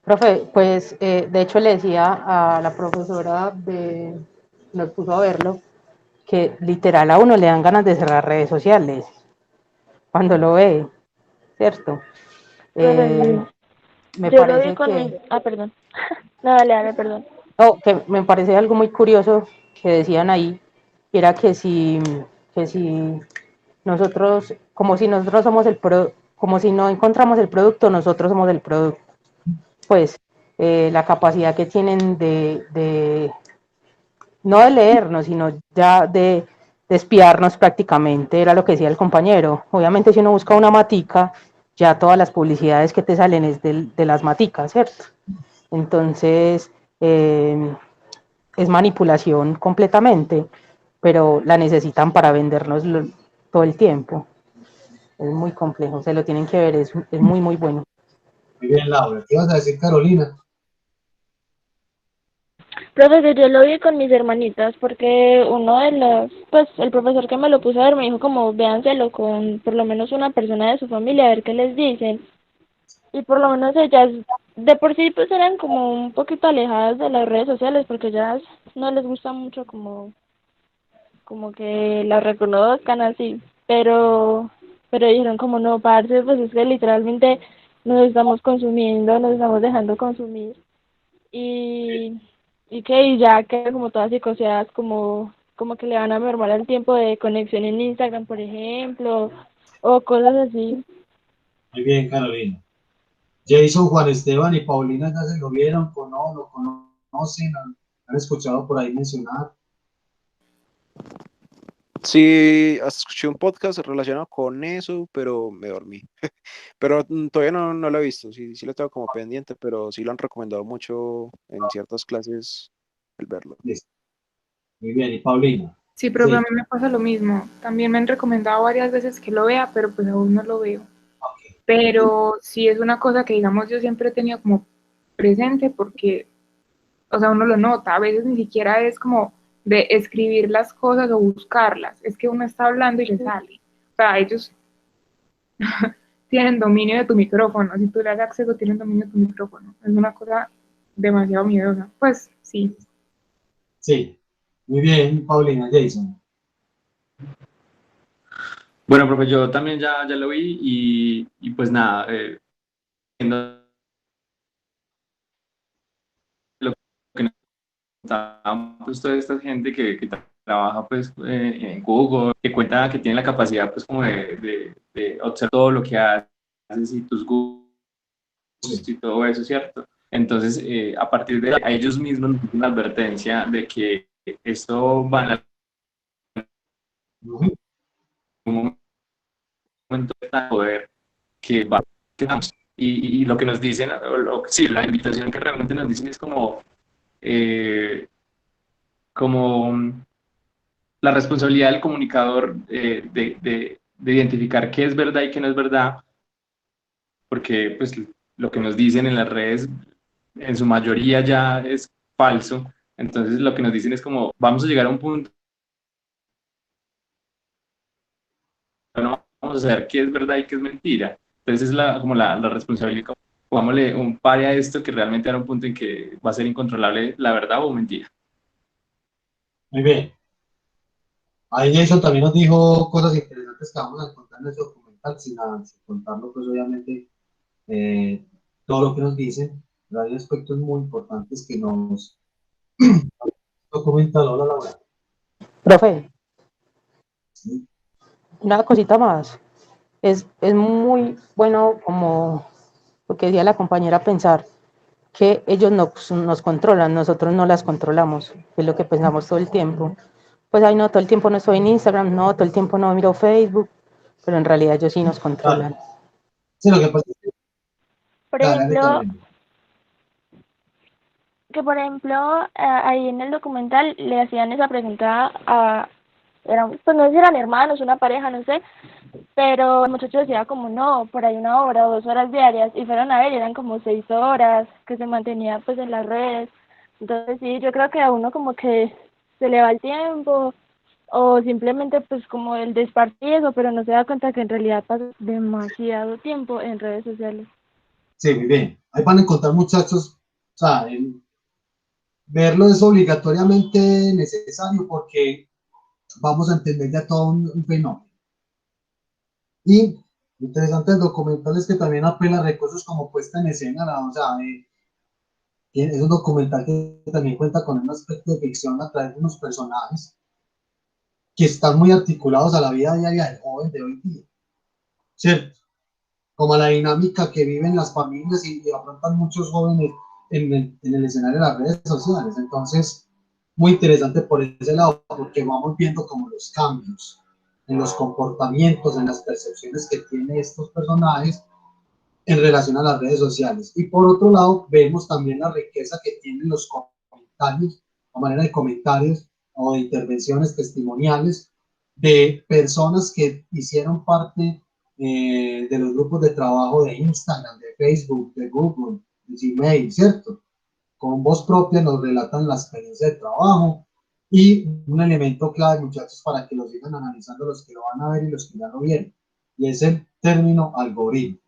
Profe, pues de hecho le decía a la profesora nos puso a verlo, que literal a uno le dan ganas de cerrar redes sociales cuando lo ve, ¿cierto? Profe, Eh, me yo lo vi parece con que, mi... Ah, perdón. No, dale, dale, perdón. no, que me parece algo muy curioso que decían ahí, y era que si nosotros, como si nosotros somos como si no encontramos el producto, nosotros somos el producto. Pues la capacidad que tienen no de leernos, sino ya de espiarnos prácticamente, era lo que decía el compañero. Obviamente si uno busca una matica, ya todas las publicidades que te salen es de las maticas, ¿cierto? Entonces, es manipulación completamente, pero la necesitan para vendernos todo el tiempo. Es muy complejo, se lo tienen que ver, es muy, muy bueno. Muy bien, Laura. ¿Qué ibas a decir, Carolina? Profe, que yo lo vi con mis hermanitas porque uno de los, pues el profesor que me lo puso a ver me dijo como véanselo con por lo menos una persona de su familia a ver qué les dicen. Y por lo menos ellas de por sí pues eran como un poquito alejadas de las redes sociales porque ellas no les gusta mucho como que las reconozcan así, pero dijeron como no, parce, pues es que literalmente nos estamos consumiendo, nos estamos dejando consumir y y ya que como todas psicoseadas como que le van a mermar el tiempo de conexión en Instagram, por ejemplo, o cosas así. Muy bien, Carolina. Jason, Juan Esteban y Paulina ya se lo vieron, lo conocen, han escuchado por ahí mencionar. Sí, hasta escuché un podcast relacionado con eso, pero me dormí. Pero todavía no lo he visto, sí lo tengo como pendiente, pero sí lo han recomendado mucho en ciertas clases el verlo. Listo. Muy bien, y Paulina. Sí, profe, a mí Sí, me pasa lo mismo. También me han recomendado varias veces que lo vea, pero pues aún no lo veo. Pero sí es una cosa que, digamos, yo siempre he tenido como presente porque, o sea, uno lo nota, a veces ni siquiera es como de escribir las cosas o buscarlas, es que uno está hablando y le sale. O sea, ellos tienen dominio de tu micrófono, si tú le das acceso, tienen dominio de tu micrófono. Es una cosa demasiado miedosa. Pues sí. sí. Muy bien, Paulina, Jason. Bueno, profe, yo también ya lo vi y pues nada, viendo lo que nos contaba pues toda esta gente que trabaja pues en Google, que cuenta que tiene la capacidad pues como de observar todo lo que haces y tus gustos Sí. y todo eso, ¿cierto? Entonces, a partir de ahí, a ellos mismos nos dicen una advertencia de que esto va a Ujú. un momento de poder que va que vamos. Y lo que nos dicen, sí, la invitación que realmente nos dicen es eh, como la responsabilidad del comunicador de identificar qué es verdad y qué no es verdad, porque pues lo que nos dicen en las redes en su mayoría ya es falso. Entonces lo que nos dicen es como vamos a llegar a un punto, no vamos a saber qué es verdad y qué es mentira. Entonces es como la responsabilidad, pongámosle un pare a esto que realmente era un punto en que va a ser incontrolable la verdad o mentira. Muy bien. Ahí Jason también nos dijo cosas interesantes que vamos a encontrar en ese documental, sin contarlo, pues obviamente, eh, todo lo que nos dicen, pero hay aspectos muy importantes que nos documental. Hola, Laura. Profe, Sí, una cosita más. Es muy bueno, como lo que decía la compañera, pensar que ellos nos controlan, nosotros no las controlamos, que es lo que pensamos todo el tiempo. Pues, ay, no, todo el tiempo no estoy en Instagram, no, todo el tiempo no miro Facebook, pero en realidad ellos sí nos claro. controlan. Sí, lo que pasa es que, Por dale, ejemplo, Carolina. ahí en el documental le hacían esa pregunta a, eran, pues no sé si eran hermanos, una pareja, no sé, pero el muchacho decía como no, por ahí 1 hora o 2 horas diarias, y fueron a ver, y eran como 6 horas que se mantenía pues en las redes. Entonces sí, yo creo que a uno como que se le va el tiempo, o simplemente pues como el despartizo, pero no se da cuenta que en realidad pasa demasiado tiempo en redes sociales. Sí, muy bien. Ahí van a encontrar, muchachos, o sea, verlo es obligatoriamente necesario porque vamos a entender ya todo un fenómeno. Y lo interesante del documental es que también apela a recursos como puesta en escena, o sea, es un documental que también cuenta con un aspecto de ficción a través de unos personajes que están muy articulados a la vida diaria del joven de hoy día, ¿cierto? Como a la dinámica que viven las familias y afrontan muchos jóvenes en el escenario de las redes sociales. Entonces, muy interesante por ese lado, porque vamos viendo como los cambios en los comportamientos, en las percepciones que tienen estos personajes en relación a las redes sociales. Y por otro lado, vemos también la riqueza que tienen los comentarios, a manera de comentarios o de intervenciones testimoniales de personas que hicieron parte de los grupos de trabajo de Instagram, de Facebook, de Google, de Gmail, ¿cierto? Con voz propia nos relatan la experiencia de trabajo y un elemento clave, muchachos, para que lo sigan analizando los que lo van a ver y los que ya lo vieron, y es el término algoritmo.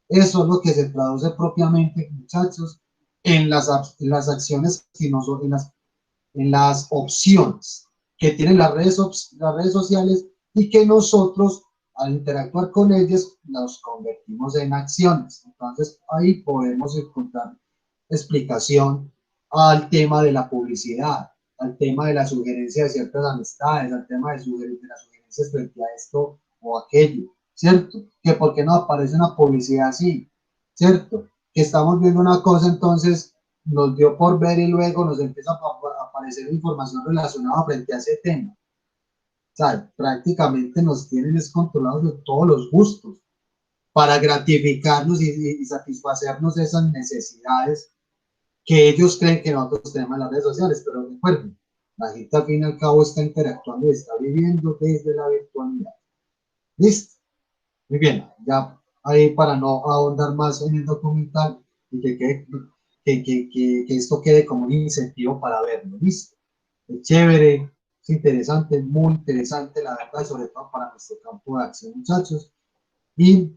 Eso es lo que se traduce propiamente, muchachos, en las acciones que en las opciones que tienen las redes sociales y que nosotros, al interactuar con ellas, las convertimos en acciones. Entonces, ahí podemos encontrar explicación al tema de la publicidad, al tema de la sugerencia de ciertas amistades, al tema de las sugerencias frente a esto o aquello, ¿cierto? Que por qué no aparece una publicidad así, ¿cierto? Que estamos viendo una cosa, entonces nos dio por ver y luego nos empieza a aparecer información relacionada frente a ese tema. sea, prácticamente nos tienen descontrolados de todos los gustos para gratificarnos y satisfacernos esas necesidades que ellos creen que nosotros tenemos en las redes sociales, pero recuerden, la gente al fin y al cabo está interactuando y está viviendo desde la virtualidad. ¿Listo? Muy bien, ya ahí para no ahondar más en el documental y que esto quede como un incentivo para verlo. ¿Listo? Es chévere, es interesante, muy interesante, la verdad, y sobre todo para nuestro campo de acción, muchachos. Y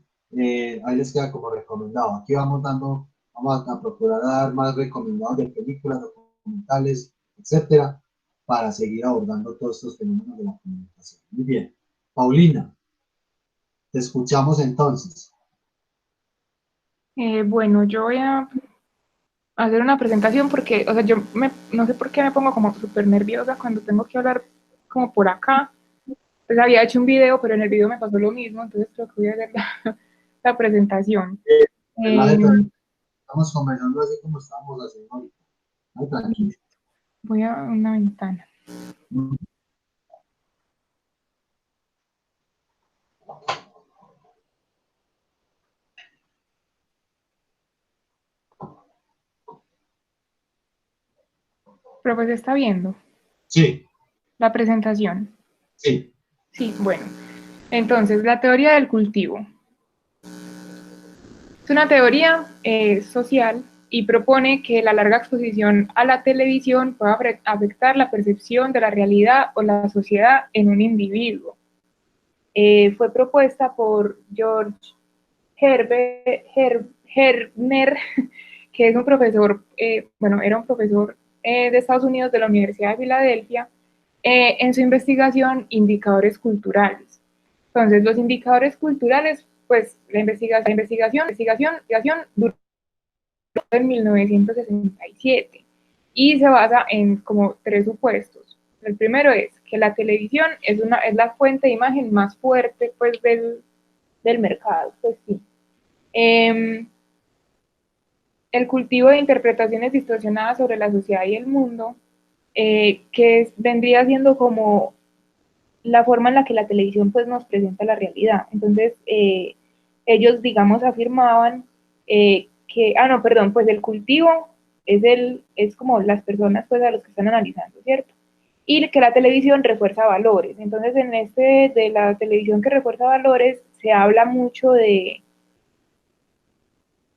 ahí les queda como recomendado. Aquí vamos a procurar dar más recomendados de películas, documentales, etcétera, para seguir abordando todos estos fenómenos de la comunicación. Muy bien. Paulina, te escuchamos entonces. Bueno, yo voy a hacer una presentación porque, o sea, no sé por qué me pongo como súper nerviosa cuando tengo que hablar como por acá. Pues había hecho un video, pero en el video me pasó lo mismo, entonces creo que voy a hacer la presentación. Estamos conversando así como estamos haciendo ahorita. Muy tranquilo. Voy a una ventana. Pero pues está viendo. Sí. La presentación. Sí. Sí, bueno. Entonces, la teoría del cultivo. Es una teoría social y propone que la larga exposición a la televisión puede afectar la percepción de la realidad o la sociedad en un individuo. Fue propuesta por George Herner, que es un profesor, era un profesor de Estados Unidos de la Universidad de Filadelfia, en su investigación Indicadores Culturales. Entonces, los indicadores culturales, pues la investigación duró en 1967 y se basa en como tres supuestos. El primero es que la televisión es la fuente de imagen más fuerte pues del mercado, pues sí. El cultivo de interpretaciones distorsionadas sobre la sociedad y el mundo, vendría siendo como la forma en la que la televisión pues nos presenta la realidad. Entonces, ellos, digamos, afirmaban pues el cultivo es como las personas pues a los que están analizando, ¿cierto? Y que la televisión refuerza valores. Entonces, de la televisión que refuerza valores, se habla mucho del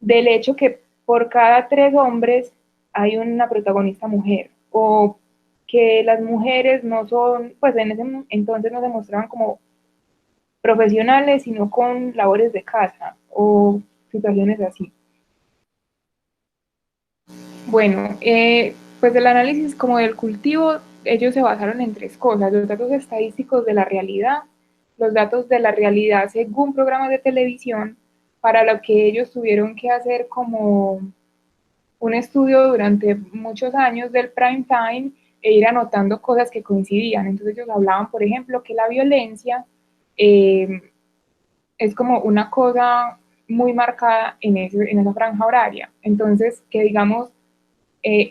hecho que por cada 3 hombres hay una protagonista mujer, o que las mujeres no son, pues en ese entonces no se mostraban como profesionales, sino con labores de casa o situaciones así. Bueno, pues el análisis como del cultivo, ellos se basaron en 3 cosas: los datos estadísticos de la realidad, los datos de la realidad según programas de televisión, para lo que ellos tuvieron que hacer como un estudio durante muchos años del prime time e ir anotando cosas que coincidían. Entonces ellos hablaban, por ejemplo, que la violencia es como una cosa muy marcada en esa franja horaria. Entonces, que digamos,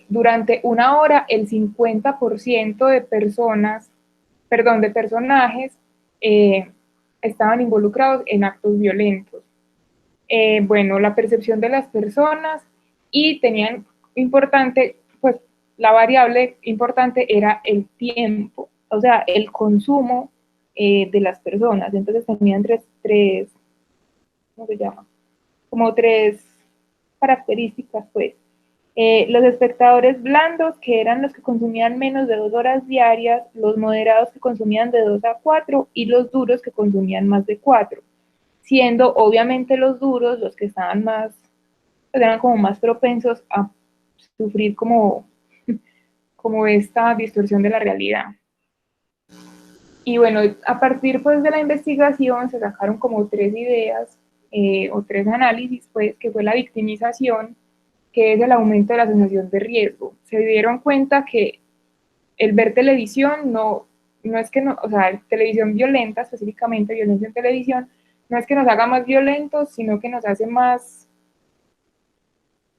durante una hora el 50% de de personajes estaban involucrados en actos violentos. Bueno, la percepción de las personas, y tenían importante, pues la variable importante era el tiempo, o sea, el consumo de las personas. Entonces tenían ¿cómo se llama? Como 3 características, pues. Los espectadores blandos, que eran los que consumían menos de 2 horas diarias, los moderados, que consumían de 2 a 4, y los duros, que consumían más de 4, siendo obviamente los duros los que estaban pues eran como más propensos a sufrir como esta distorsión de la realidad. Y bueno, a partir pues de la investigación se sacaron como 3 ideas o 3 análisis, pues, que fue la victimización, que es el aumento de la sensación de riesgo. Se dieron cuenta que el ver televisión no es que o sea, televisión violenta, específicamente violencia en televisión, no es que nos haga más violentos, sino que nos hace más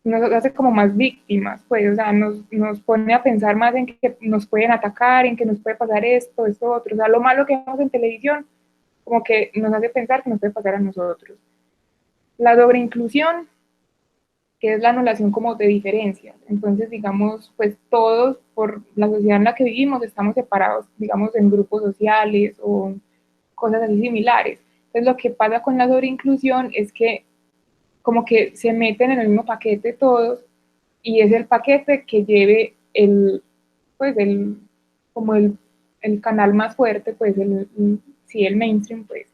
nos hace como más víctimas, pues, o sea, nos pone a pensar más en que nos pueden atacar, en que nos puede pasar esto, esto, otro. O sea, lo malo que vemos en televisión, como que nos hace pensar que nos puede pasar a nosotros. La sobreinclusión, que es la anulación como de diferencias. Entonces, digamos, pues todos, por la sociedad en la que vivimos, estamos separados, digamos, en grupos sociales o cosas así similares. Entonces, lo que pasa con la sobreinclusión es que como que se meten en el mismo paquete todos y es el paquete que lleve pues como el canal más fuerte, pues sí, el mainstream, pues.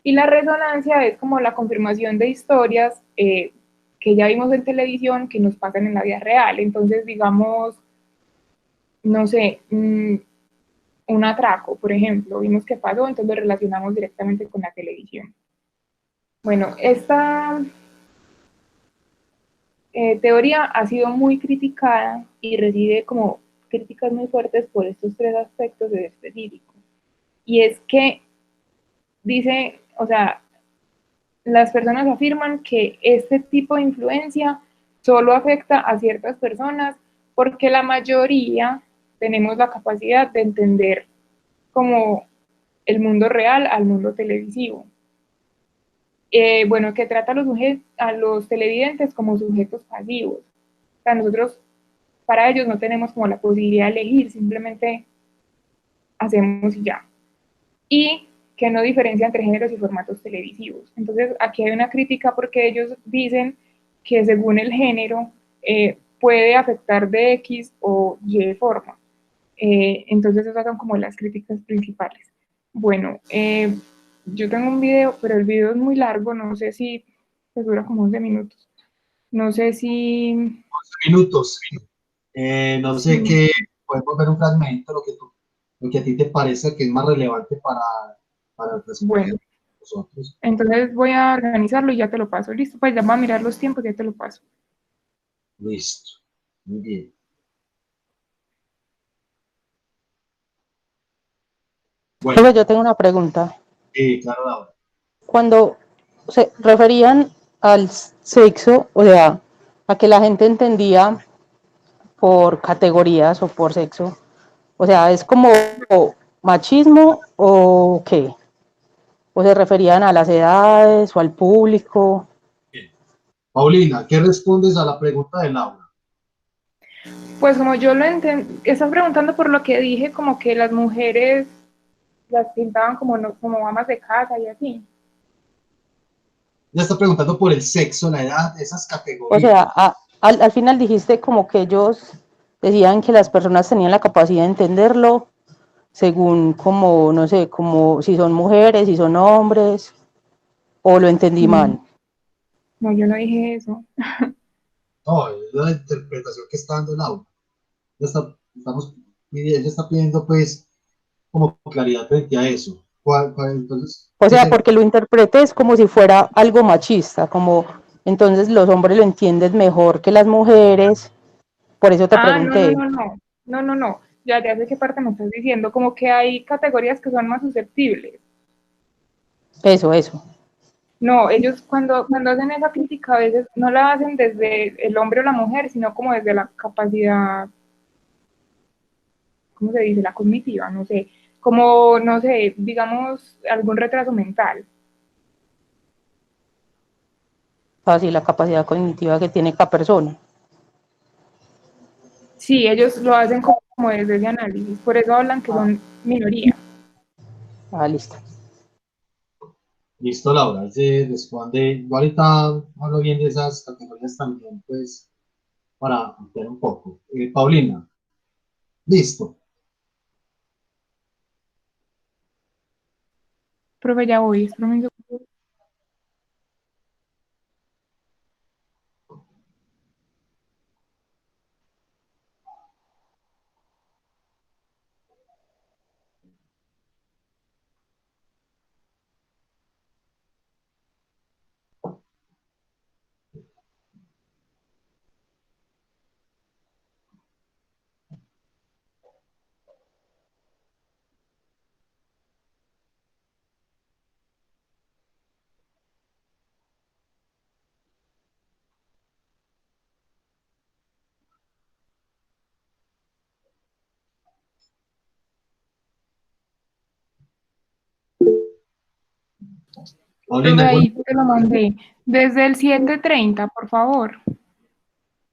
Y la resonancia es como la confirmación de historias que ya vimos en televisión que nos pasan en la vida real. Entonces, digamos, no sé, un atraco, por ejemplo, vimos que pasó, entonces lo relacionamos directamente con la televisión. Bueno, esta teoría ha sido muy criticada y recibe como críticas muy fuertes por estos tres aspectos en específico. Y es que dice, o sea, las personas afirman que este tipo de influencia solo afecta a ciertas personas porque la mayoría tenemos la capacidad de entender como el mundo real al mundo televisivo. Bueno, que trata a los televidentes como sujetos pasivos. O sea, nosotros, para ellos no tenemos como la posibilidad de elegir, simplemente hacemos y ya. Y que no diferencia entre géneros y formatos televisivos. Entonces, aquí hay una crítica porque ellos dicen que según el género puede afectar de X o Y forma. Entonces, esas son como las críticas principales. Bueno, yo tengo un video, pero el video es muy largo, no sé si, pues dura como 11 minutos. No sé si... 11 minutos. No sé Sí. qué, podemos ver un fragmento, lo que a ti te parece que es más relevante para responder Bueno, a nosotros. entonces voy a organizarlo y ya te lo paso. Listo, pues ya voy a mirar los tiempos y ya te lo paso. Listo. Muy bien. Profe, Bueno, yo tengo una pregunta. claro, Laura. Cuando se referían al sexo, o sea, a que la gente entendía por categorías o por sexo, o sea, ¿es como machismo o qué? ¿O se referían a las edades o al público? Bien. Paulina, ¿qué respondes a la pregunta de Laura? Pues como yo lo entendí, estás preguntando por lo que dije, como que las mujeres las pintaban como, no, como amas de casa y así. Ya está preguntando por el sexo, la edad, esas O categorías. sea, al final dijiste como que ellos decían que las personas tenían la capacidad de entenderlo según como, no sé, como si son mujeres, si son hombres, o lo entendí No, mal. no, yo no dije eso. No, es la interpretación que está dando Laura. Ella está pidiendo pues como claridad frente a eso. Entonces, O ¿qué sea, se... porque lo interpreté es como si fuera algo machista, como entonces los hombres lo entienden mejor que las mujeres, por eso te Ah, no, no, pregunté. no, no, no, no, no. Ya sé qué parte me estás diciendo, como que hay categorías que son más susceptibles. Eso. No, ellos cuando hacen esa crítica a veces no la hacen desde el hombre o la mujer, sino como desde la capacidad, ¿cómo se dice? La cognitiva, no sé, como, no sé, digamos, algún retraso mental. Así la capacidad cognitiva que tiene cada persona. Sí, ellos lo hacen como desde ese análisis, por eso hablan que Ah, son minoría. Ah, listo. listo, Laura, se responde. Yo ahorita hablo bien de esas categorías también, pues, para ampliar un poco. Paulina, listo. Profe, ya voy, espérame un segundo. Paulina, ahí te lo mandé. Desde el 7:30, por favor.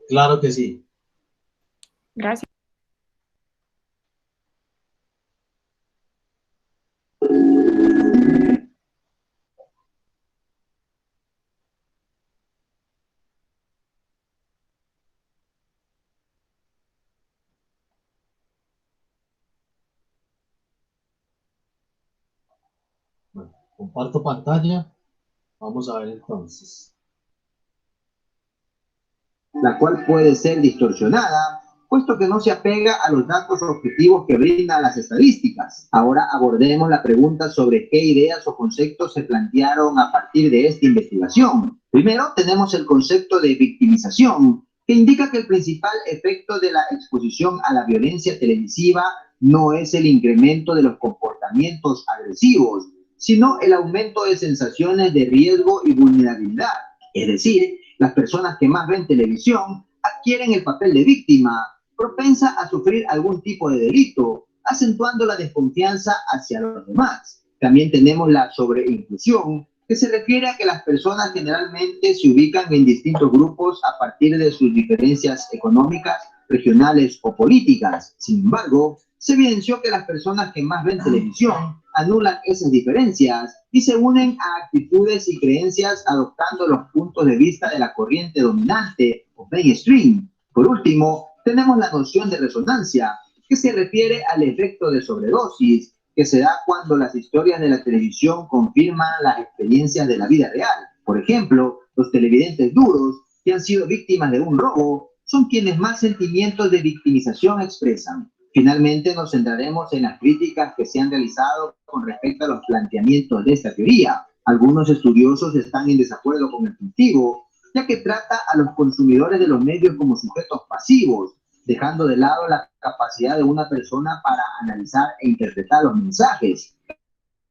claro que sí. Gracias. Bueno, comparto pantalla. Vamos a ver entonces. La cual puede ser distorsionada, puesto que no se apega a los datos objetivos que brindan las estadísticas. Ahora abordemos la pregunta sobre qué ideas o conceptos se plantearon a partir de esta investigación. Primero tenemos el concepto de victimización, que indica que el principal efecto de la exposición a la violencia televisiva no es el incremento de los comportamientos agresivos, sino el aumento de sensaciones de riesgo y vulnerabilidad. Es decir, las personas que más ven televisión adquieren el papel de víctima, propensa a sufrir algún tipo de delito, acentuando la desconfianza hacia los demás. También tenemos la sobreinclusión, que se refiere a que las personas generalmente se ubican en distintos grupos a partir de sus diferencias económicas, regionales o políticas. Sin embargo, se evidenció que las personas que más ven televisión anulan esas diferencias y se unen a actitudes y creencias adoptando los puntos de vista de la corriente dominante o mainstream. Por último, tenemos la noción de resonancia, que se refiere al efecto de sobredosis que se da cuando las historias de la televisión confirman las experiencias de la vida real. Por ejemplo, los televidentes duros que han sido víctimas de un robo son quienes más sentimientos de victimización expresan. Finalmente, nos centraremos en las críticas que se han realizado con respecto a los planteamientos de esta teoría. Algunos estudiosos están en desacuerdo con el cultivo, ya que trata a los consumidores de los medios como sujetos pasivos, dejando de lado la capacidad de una persona para analizar e interpretar los mensajes.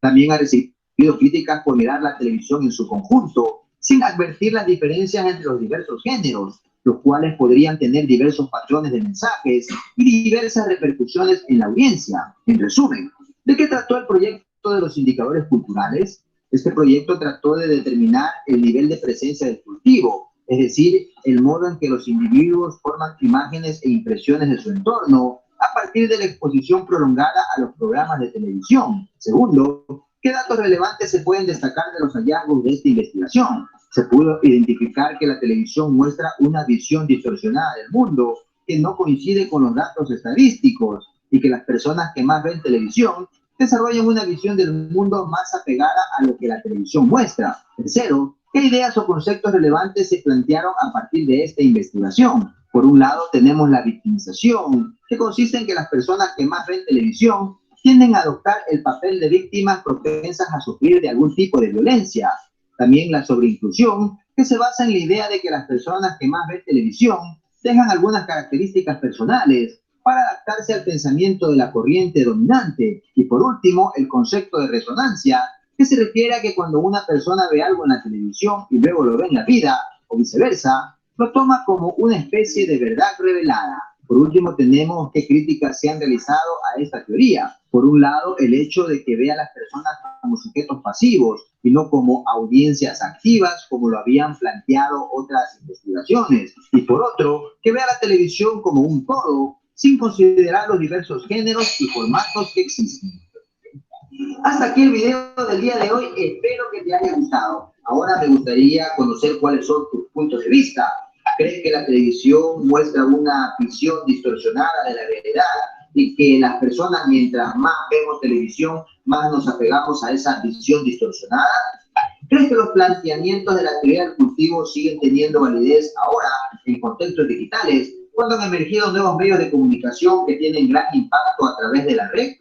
También ha recibido críticas por mirar la televisión en su conjunto, sin advertir las diferencias entre los diversos géneros, los cuales podrían tener diversos patrones de mensajes y diversas repercusiones en la audiencia. En resumen, ¿de qué trató el proyecto de los indicadores culturales? Este proyecto trató de determinar el nivel de presencia del cultivo, es decir, el modo en que los individuos forman imágenes e impresiones de su entorno a partir de la exposición prolongada a los programas de televisión. Segundo, ¿qué datos relevantes se pueden destacar de los hallazgos de esta investigación? Se pudo identificar que la televisión muestra una visión distorsionada del mundo que no coincide con los datos estadísticos y que las personas que más ven televisión desarrollan una visión del mundo más apegada a lo que la televisión muestra. Tercero, ¿qué ideas o conceptos relevantes se plantearon a partir de esta investigación? Por un lado, tenemos la victimización, que consiste en que las personas que más ven televisión tienden a adoptar el papel de víctimas propensas a sufrir de algún tipo de violencia. También la sobreinclusión, que se basa en la idea de que las personas que más ven televisión tengan algunas características personales para adaptarse al pensamiento de la corriente dominante. Y por último, el concepto de resonancia, que se refiere a que cuando una persona ve algo en la televisión y luego lo ve en la vida, o viceversa, lo toma como una especie de verdad revelada. Por último, tenemos qué críticas se han realizado a esta teoría. Por un lado, el hecho de que vea a las personas como sujetos pasivos y no como audiencias activas, como lo habían planteado otras investigaciones. Y por otro, que vea la televisión como un todo, sin considerar los diversos géneros y formatos que existen. Hasta aquí el video del día de hoy, espero que te haya gustado. Ahora me gustaría conocer cuáles son tus puntos de vista. ¿Crees que la televisión muestra una visión distorsionada de la realidad y que las personas, mientras más vemos televisión, más nos apegamos a esa visión distorsionada? ¿Crees que los planteamientos de la teoría del cultivo siguen teniendo validez ahora en contextos digitales, cuando han emergido nuevos medios de comunicación que tienen gran impacto a través de la red?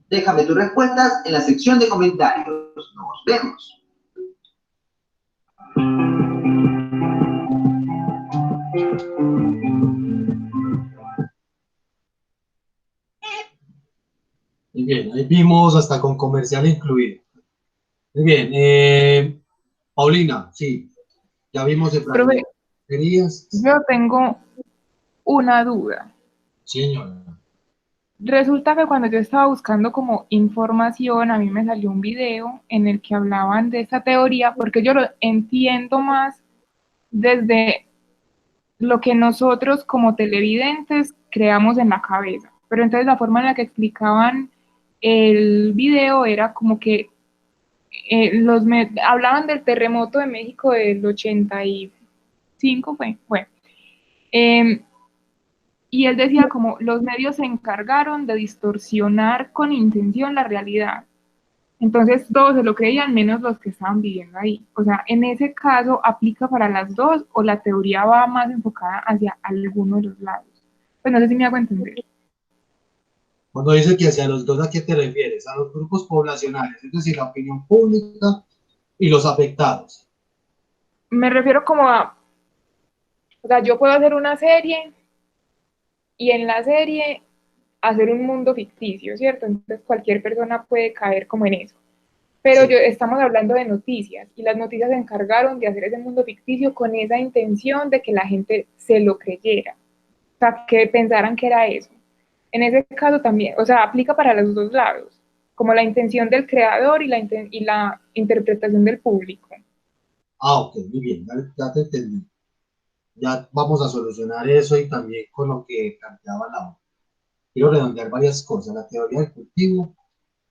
Déjame tus respuestas en la sección de comentarios. Nos vemos. Muy bien, ahí vimos hasta con comercial incluido. Muy bien, Paulina, sí, ya vimos el plan. Profe, yo tengo una duda. Sí, señora. Resulta que cuando yo estaba buscando como información, a mí me salió un video en el que hablaban de esta teoría, porque yo lo entiendo más desde lo que nosotros como televidentes creamos en la cabeza. Pero entonces la forma en la que explicaban el video era como que hablaban del terremoto de México del 85, fue. Eh, y él decía como los medios se encargaron de distorsionar con intención la realidad. Entonces todos se lo creían menos los que estaban viviendo ahí. O sea, en ese caso aplica para las dos o la teoría va más enfocada hacia alguno de los lados. Pues no sé si me hago entender. Cuando dice que hacia los dos, ¿a qué te refieres? A los grupos poblacionales, es decir, la opinión pública y los afectados. Me refiero como a, o sea, yo puedo hacer una serie y en la serie hacer un mundo ficticio, ¿cierto? Entonces cualquier persona puede caer como en eso. Pero Sí. estamos hablando de noticias y las noticias se encargaron de hacer ese mundo ficticio con esa intención de que la gente se lo creyera, o sea, que pensaran que era eso. En ese caso también, o sea, aplica para los dos lados, como la intención del creador y la interpretación del público. Ah, ok, muy bien, ya te entendí. Ya vamos a solucionar eso y también con lo que planteaba la. Quiero redondear varias cosas. La teoría del cultivo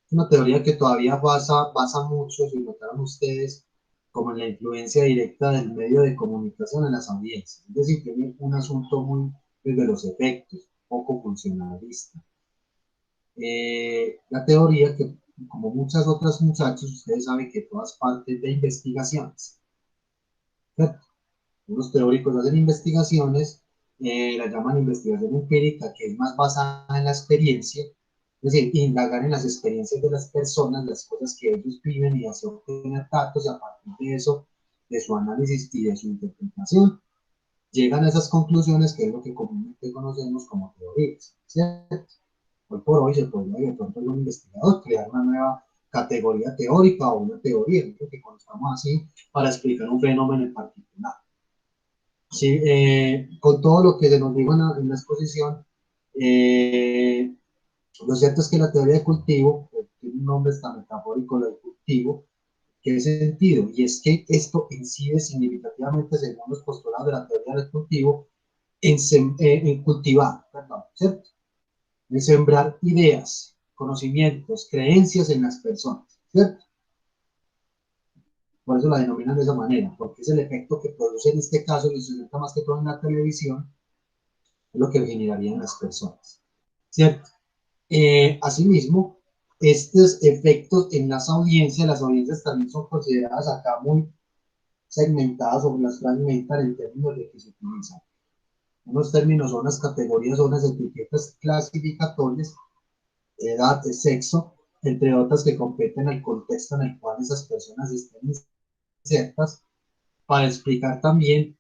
es una teoría que todavía basa mucho, si notaron ustedes, como en la influencia directa del medio de comunicación en las audiencias. Es decir, tiene un asunto muy desde los efectos, poco funcionalista. La teoría que, como muchas otras muchachos, ustedes saben que todas partes de investigaciones, ¿cierto? Unos teóricos hacen investigaciones, la llaman investigación empírica, que es más basada en la experiencia, es decir, indagar en las experiencias de las personas, las cosas que ellos viven y hacer obtener datos y a partir de eso, de su análisis y de su interpretación, llegan a esas conclusiones que es lo que comúnmente conocemos como teorías, ¿cierto? Hoy por hoy se podría de pronto un investigador crear una nueva categoría teórica o una teoría, que conozcamos así, para explicar un fenómeno en particular. Sí, con todo lo que se nos dijo en la exposición, lo cierto es que la teoría de cultivo, tiene un nombre tan metafórico, lo de cultivo, ¿qué sentido? Y es que esto incide significativamente, según los postulados de la teoría del cultivo, en cultivar, perdón, ¿cierto? En sembrar ideas, conocimientos, creencias en las personas, ¿cierto? Por eso la denominan de esa manera, porque es el efecto que produce en este caso, y se centra más que todo en la televisión, es lo que generaría en las personas, ¿cierto? Asimismo, estos efectos en las audiencias también son consideradas acá muy segmentadas o las fragmentan en términos de que se utilizan. Unos términos son las categorías, son las etiquetas clasificatorias, edad, sexo, entre otras que competen al contexto en el cual esas personas estén insertas, para explicar también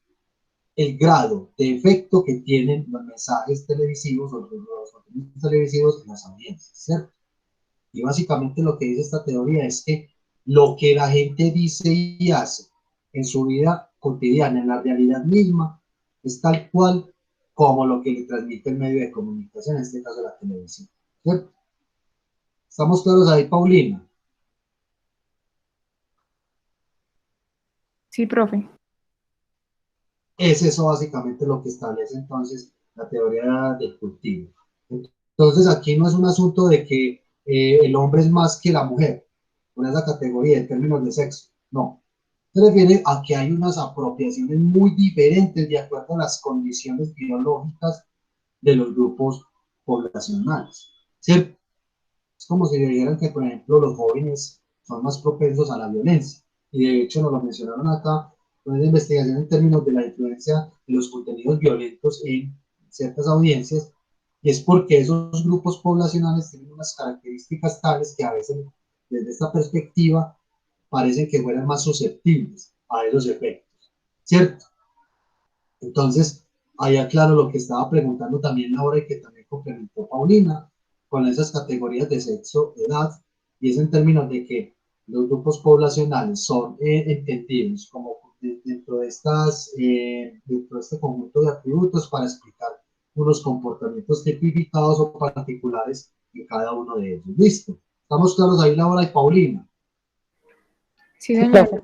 el grado de efecto que tienen los mensajes televisivos o los contenidos televisivos en las audiencias, ¿cierto? Y básicamente lo que dice esta teoría es que lo que la gente dice y hace en su vida cotidiana, en la realidad misma, es tal cual como lo que le transmite el medio de comunicación, en este caso la televisión, ¿cierto? ¿Estamos claros ahí, Paulina? Sí, profe. Es eso básicamente lo que establece entonces la teoría del cultivo. Entonces aquí no es un asunto de que el hombre es más que la mujer, con esa categoría en términos de sexo, no. Se refiere a que hay unas apropiaciones muy diferentes de acuerdo a las condiciones biológicas de los grupos poblacionales, ¿cierto? Es como si dijeran que, por ejemplo, los jóvenes son más propensos a la violencia. Y de hecho nos lo mencionaron acá, con la investigación en términos de la influencia de los contenidos violentos en ciertas audiencias, y es porque esos grupos poblacionales tienen unas características tales que a veces, desde esta perspectiva, parecen que fueran más susceptibles a esos efectos, ¿cierto? Entonces, ahí aclaro lo que estaba preguntando también ahora y que también complementó Paulina, con esas categorías de sexo, edad, y es en términos de que los grupos poblacionales son entendidos como dentro de este conjunto de atributos para explicar unos comportamientos tipificados o particulares en cada uno de ellos. ¿Listo? ¿Estamos claros ahí, Laura y Paulina? Sí, Sí, señor. profe.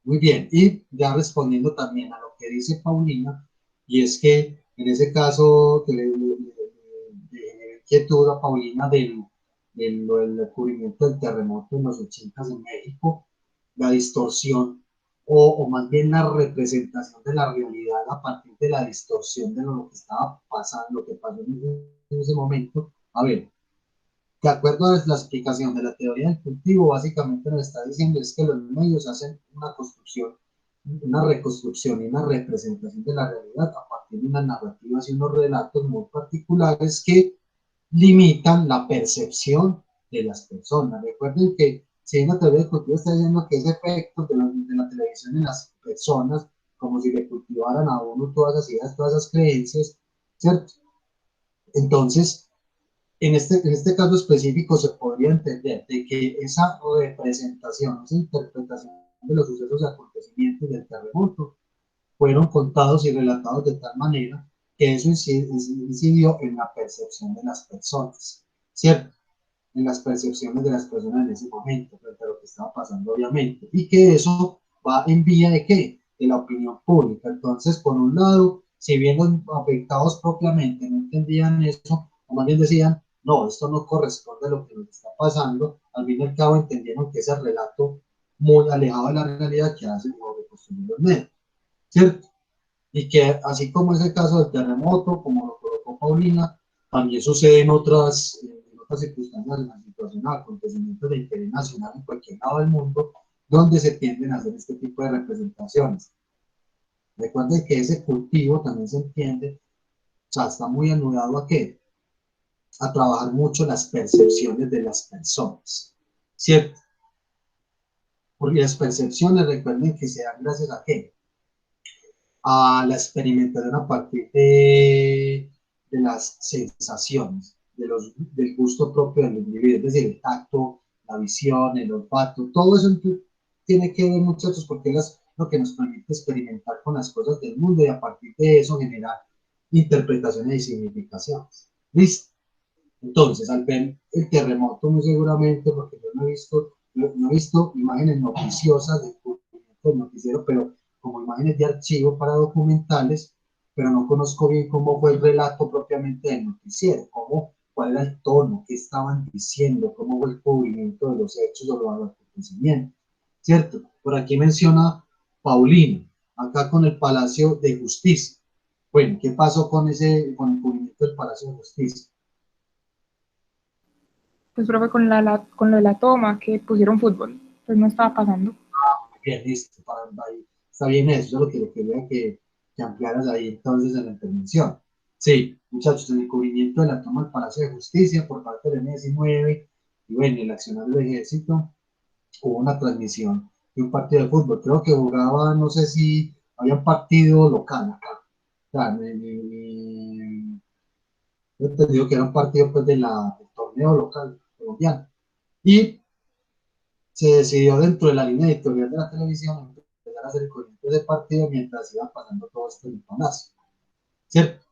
Muy bien, y ya respondiendo también a lo que dice Paulina, y es que en ese caso que le inquietud a Paulina del descubrimiento del terremoto en los 80 en México, la distorsión o más bien la representación de la realidad a partir de la distorsión de lo que estaba pasando, lo que pasó en ese momento. A ver, de acuerdo a la explicación de la teoría del cultivo, básicamente nos está diciendo es que los medios hacen una construcción, una reconstrucción y una representación de la realidad a partir de unas narrativas y unos relatos muy particulares que limitan la percepción de las personas. Recuerden que si una teoría del cultivo está diciendo que ese efecto de la televisión en las personas, como si le cultivaran a uno todas esas ideas, todas esas creencias, ¿cierto? Entonces, en este caso específico se podría entender de que esa representación, esa interpretación de los sucesos y acontecimientos del terremoto fueron contados y relatados de tal manera que eso incidió en la percepción de las personas, ¿cierto? En las percepciones de las personas en ese momento, frente a lo que estaba pasando, obviamente, y que eso va en vía de qué? De la opinión pública. Entonces, por un lado, si bien los afectados propiamente no entendían eso, o más bien decían, no, esto no corresponde a lo que nos está pasando, al fin y al cabo entendieron que ese relato muy alejado de la realidad que hacen o reconstruir los medios, ¿cierto? Y que así como es el caso del terremoto, como lo colocó Paulina, también sucede en otras circunstancias, en la situación de acontecimientos de interés nacional en cualquier lado del mundo, donde se tienden a hacer este tipo de representaciones. Recuerden que ese cultivo también se entiende, o sea, está muy anudado a qué? A trabajar mucho las percepciones de las personas, ¿cierto? Porque las percepciones, recuerden que se dan gracias a qué? A la experimentación a partir de las sensaciones, del gusto propio del individuo, es decir, el tacto, la visión, el olfato, todo eso tiene que ver, muchachos, porque es lo que nos permite experimentar con las cosas del mundo y a partir de eso generar interpretaciones y significaciones. ¿Listo? Entonces, al ver el terremoto, muy seguramente, porque yo no he visto imágenes noticiosas del noticiero, pero como imágenes de archivo para documentales, pero no conozco bien cómo fue el relato propiamente del noticiero, cuál era el tono, qué estaban diciendo, cómo fue el cubrimiento de los hechos o los acontecimientos, ¿cierto? Por aquí menciona Paulino, acá con el Palacio de Justicia. Bueno, ¿qué pasó con el cubrimiento del Palacio de Justicia? Pues, profe, con lo de la toma, que pusieron fútbol, pues no estaba pasando. Bien, listo, ahí está bien eso, es lo que le quería que ampliaras ahí entonces en la intervención. Sí, muchachos, en el cubrimiento de la toma del Palacio de Justicia por parte del M19 y bueno, el accionar del ejército, hubo una transmisión de un partido de fútbol, creo que jugaba, no sé si había un partido local acá, o sea, he entendido que era un partido pues del torneo local colombiano, y se decidió dentro de la línea editorial de la televisión empezar a hacer el corriente de partido mientras iban pasando todo este montonazo, ¿cierto?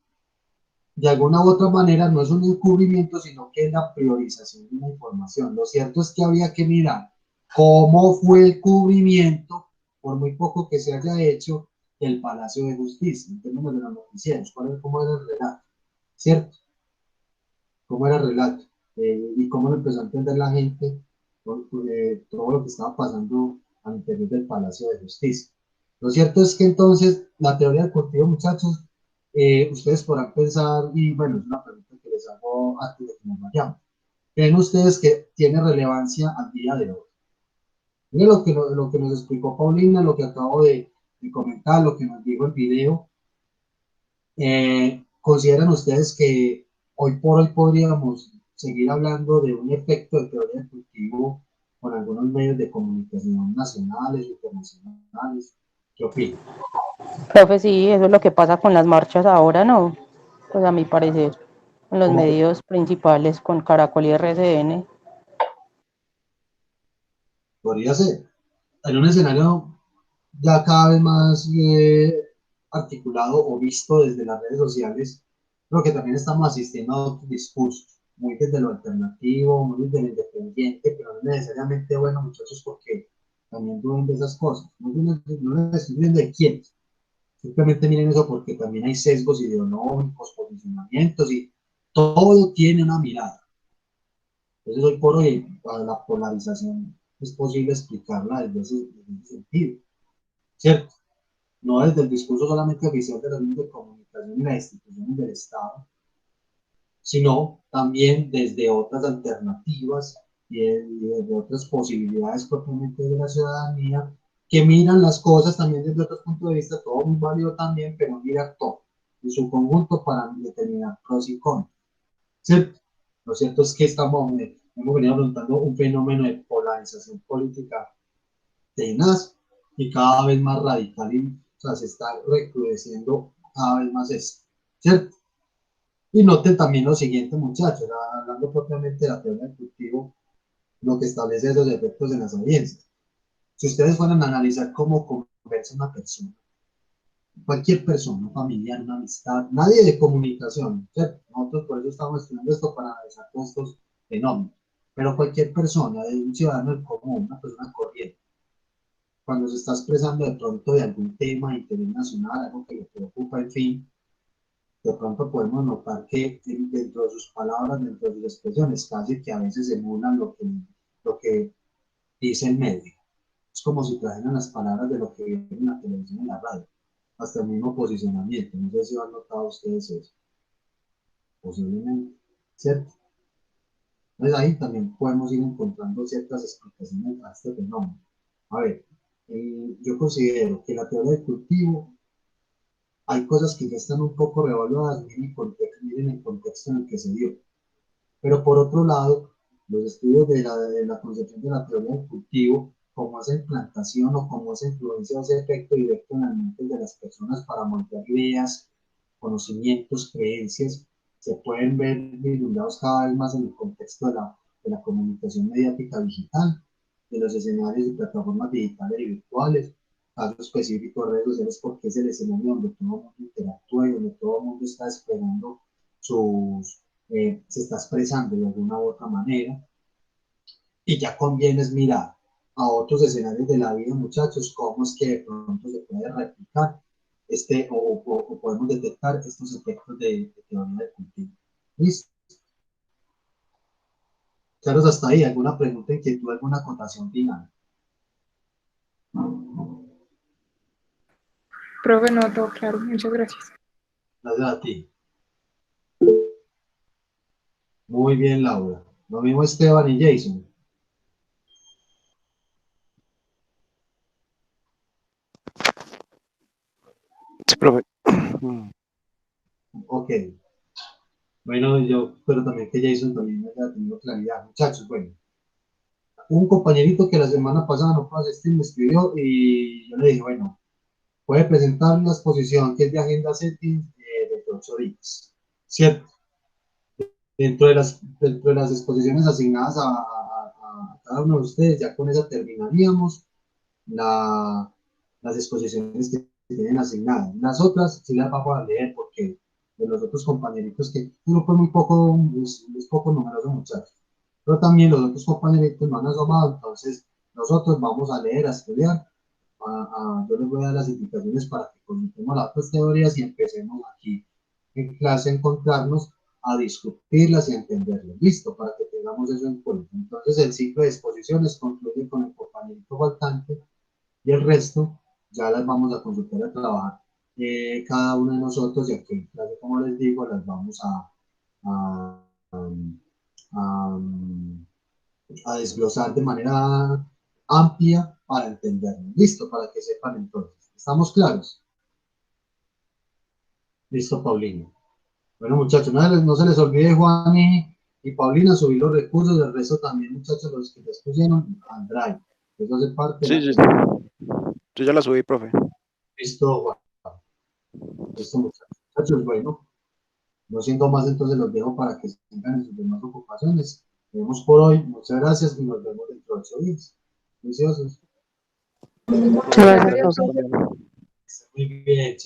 De alguna u otra manera no es un encubrimiento, sino que es la priorización de una información. Lo cierto es que había que mirar cómo fue el cubrimiento, por muy poco que se haya hecho, del Palacio de Justicia, en términos de los noticieros, cómo era el relato, ¿cierto? Cómo era el relato, y cómo lo empezó a entender la gente, todo lo que estaba pasando al interior del Palacio de Justicia. Lo cierto es que entonces la teoría del cultivo, muchachos, ustedes podrán pensar, y bueno, es una pregunta que les hago antes de que nos vayamos. ¿Creen ustedes que tiene relevancia al día de hoy? Miren lo que nos explicó Paulina, lo que acabo de comentar, lo que nos dijo el video. ¿Consideran ustedes que hoy por hoy podríamos seguir hablando de un efecto de teoría del cultivo con algunos medios de comunicación nacionales o internacionales? ¿Qué opinan? Profe, sí, eso es lo que pasa con las marchas ahora, ¿no? Pues a mi parecer, en los ¿Cómo que medios principales con Caracol y RCN. podría ser? En un escenario ya cada vez más articulado o visto desde las redes sociales, creo que también estamos asistiendo a otros discursos, muy desde lo alternativo, muy desde lo independiente, pero no necesariamente bueno, muchachos, porque también duden de esas cosas. No les estoy viendo de quiénes. Simplemente miren eso porque también hay sesgos ideológicos, posicionamientos y todo tiene una mirada. Entonces, hoy por hoy, para la polarización es posible explicarla desde ese sentido, ¿cierto? No desde el discurso solamente oficial de los medios de comunicación y las instituciones del Estado, sino también desde otras alternativas y desde otras posibilidades propiamente de la ciudadanía que miran las cosas también desde otros puntos de vista, todo muy válido también, pero mira todo en su conjunto para determinar pros y contras. ¿Cierto? Lo cierto es que hemos venido afrontando un fenómeno de polarización política tenaz y cada vez más radical, y, o sea, se está recrudeciendo cada vez más esto, ¿cierto? Y noten también lo siguiente, muchachos, hablando propiamente de la teoría del cultivo, lo que establece esos efectos en las audiencias. Si ustedes fueran a analizar cómo conversa una persona, cualquier persona, un familiar, una amistad, nadie de comunicación, ¿cierto? Nosotros por eso estamos estudiando esto para analizar todos estos fenómenos, pero cualquier persona, de un ciudadano del común, una persona corriente, cuando se está expresando de pronto de algún tema de interés nacional, algo que le preocupa, en fin, de pronto podemos notar que dentro de sus palabras, dentro de sus expresiones, casi que a veces emulan lo que dice el medio. Es como si trajeran las palabras de lo que ven en la televisión y en la radio, hasta el mismo posicionamiento. No sé si han notado ustedes eso. Posiblemente, ¿cierto? Entonces ahí también podemos ir encontrando ciertas explicaciones a este fenómeno. A ver, yo considero que la teoría del cultivo, hay cosas que ya están un poco revaluadas, miren el contexto en el que se dio. Pero por otro lado, los estudios de la concepción de la teoría del cultivo, como esa implantación o como esa influencia o ese efecto directo en las mentes de las personas para moldear ideas, conocimientos, creencias, se pueden ver vislumbrados cada vez más en el contexto de la comunicación mediática digital, de los escenarios y plataformas digitales y virtuales, caso específico de redes sociales, porque es el escenario donde todo el mundo interactúa y donde todo el mundo está esperando se está expresando de alguna u otra manera, y ya conviene es mirar a otros escenarios de la vida, muchachos, cómo es que de pronto se puede replicar o podemos detectar estos efectos de teoría del cultivo. ¿Listo? Claro, hasta ahí, ¿alguna pregunta, inquietud, alguna acotación final? Profe, no, todo claro, muchas gracias. Gracias a ti. Muy bien, Laura. Lo mismo Esteban y Jason. Sí, profe. Ok. Bueno, yo espero también que Jason también haya tenido claridad. Muchachos, bueno. Un compañerito que la semana pasada no pudo asistir me escribió y yo le dije, bueno, puede presentar una exposición que es de agenda setting de 8 días, ¿cierto? Dentro de las exposiciones asignadas a cada uno de ustedes, ya con esa terminaríamos las exposiciones que tienen asignadas. Las otras sí las vamos a leer porque de los otros compañeritos que un grupo es poco numeroso, muchachos, pero también los otros compañeritos no han asomado, entonces nosotros vamos a leer, a estudiar, yo les voy a dar las indicaciones para que consultemos las otras teorías y empecemos aquí en clase a encontrarnos, a discutirlas y a entenderlas, listo, para que tengamos eso en cuenta. Entonces el ciclo de exposiciones concluye con el compañerito faltante y el resto ya las vamos a consultar, a trabajar cada uno de nosotros, y aquí en clase, como les digo, las vamos a, a, a desglosar de manera amplia para entenderlo. Listo, para que sepan entonces. ¿Estamos claros? Listo, Paulina. Bueno, muchachos, no se les olvide, Juan y Paulina, subir los recursos. Del resto también, muchachos, los que les pusieron al Drive. Eso hace parte de Sí, la yo ya la subí, profe. Listo, Juan. Listo, muchachos. Bueno, no siendo más, entonces los dejo para que sigan en sus demás ocupaciones. Nos vemos por hoy. Muchas gracias y nos vemos dentro de 8 días. Juiciosos. Muchas Gracias, gracias, profe. profe. Muy bien.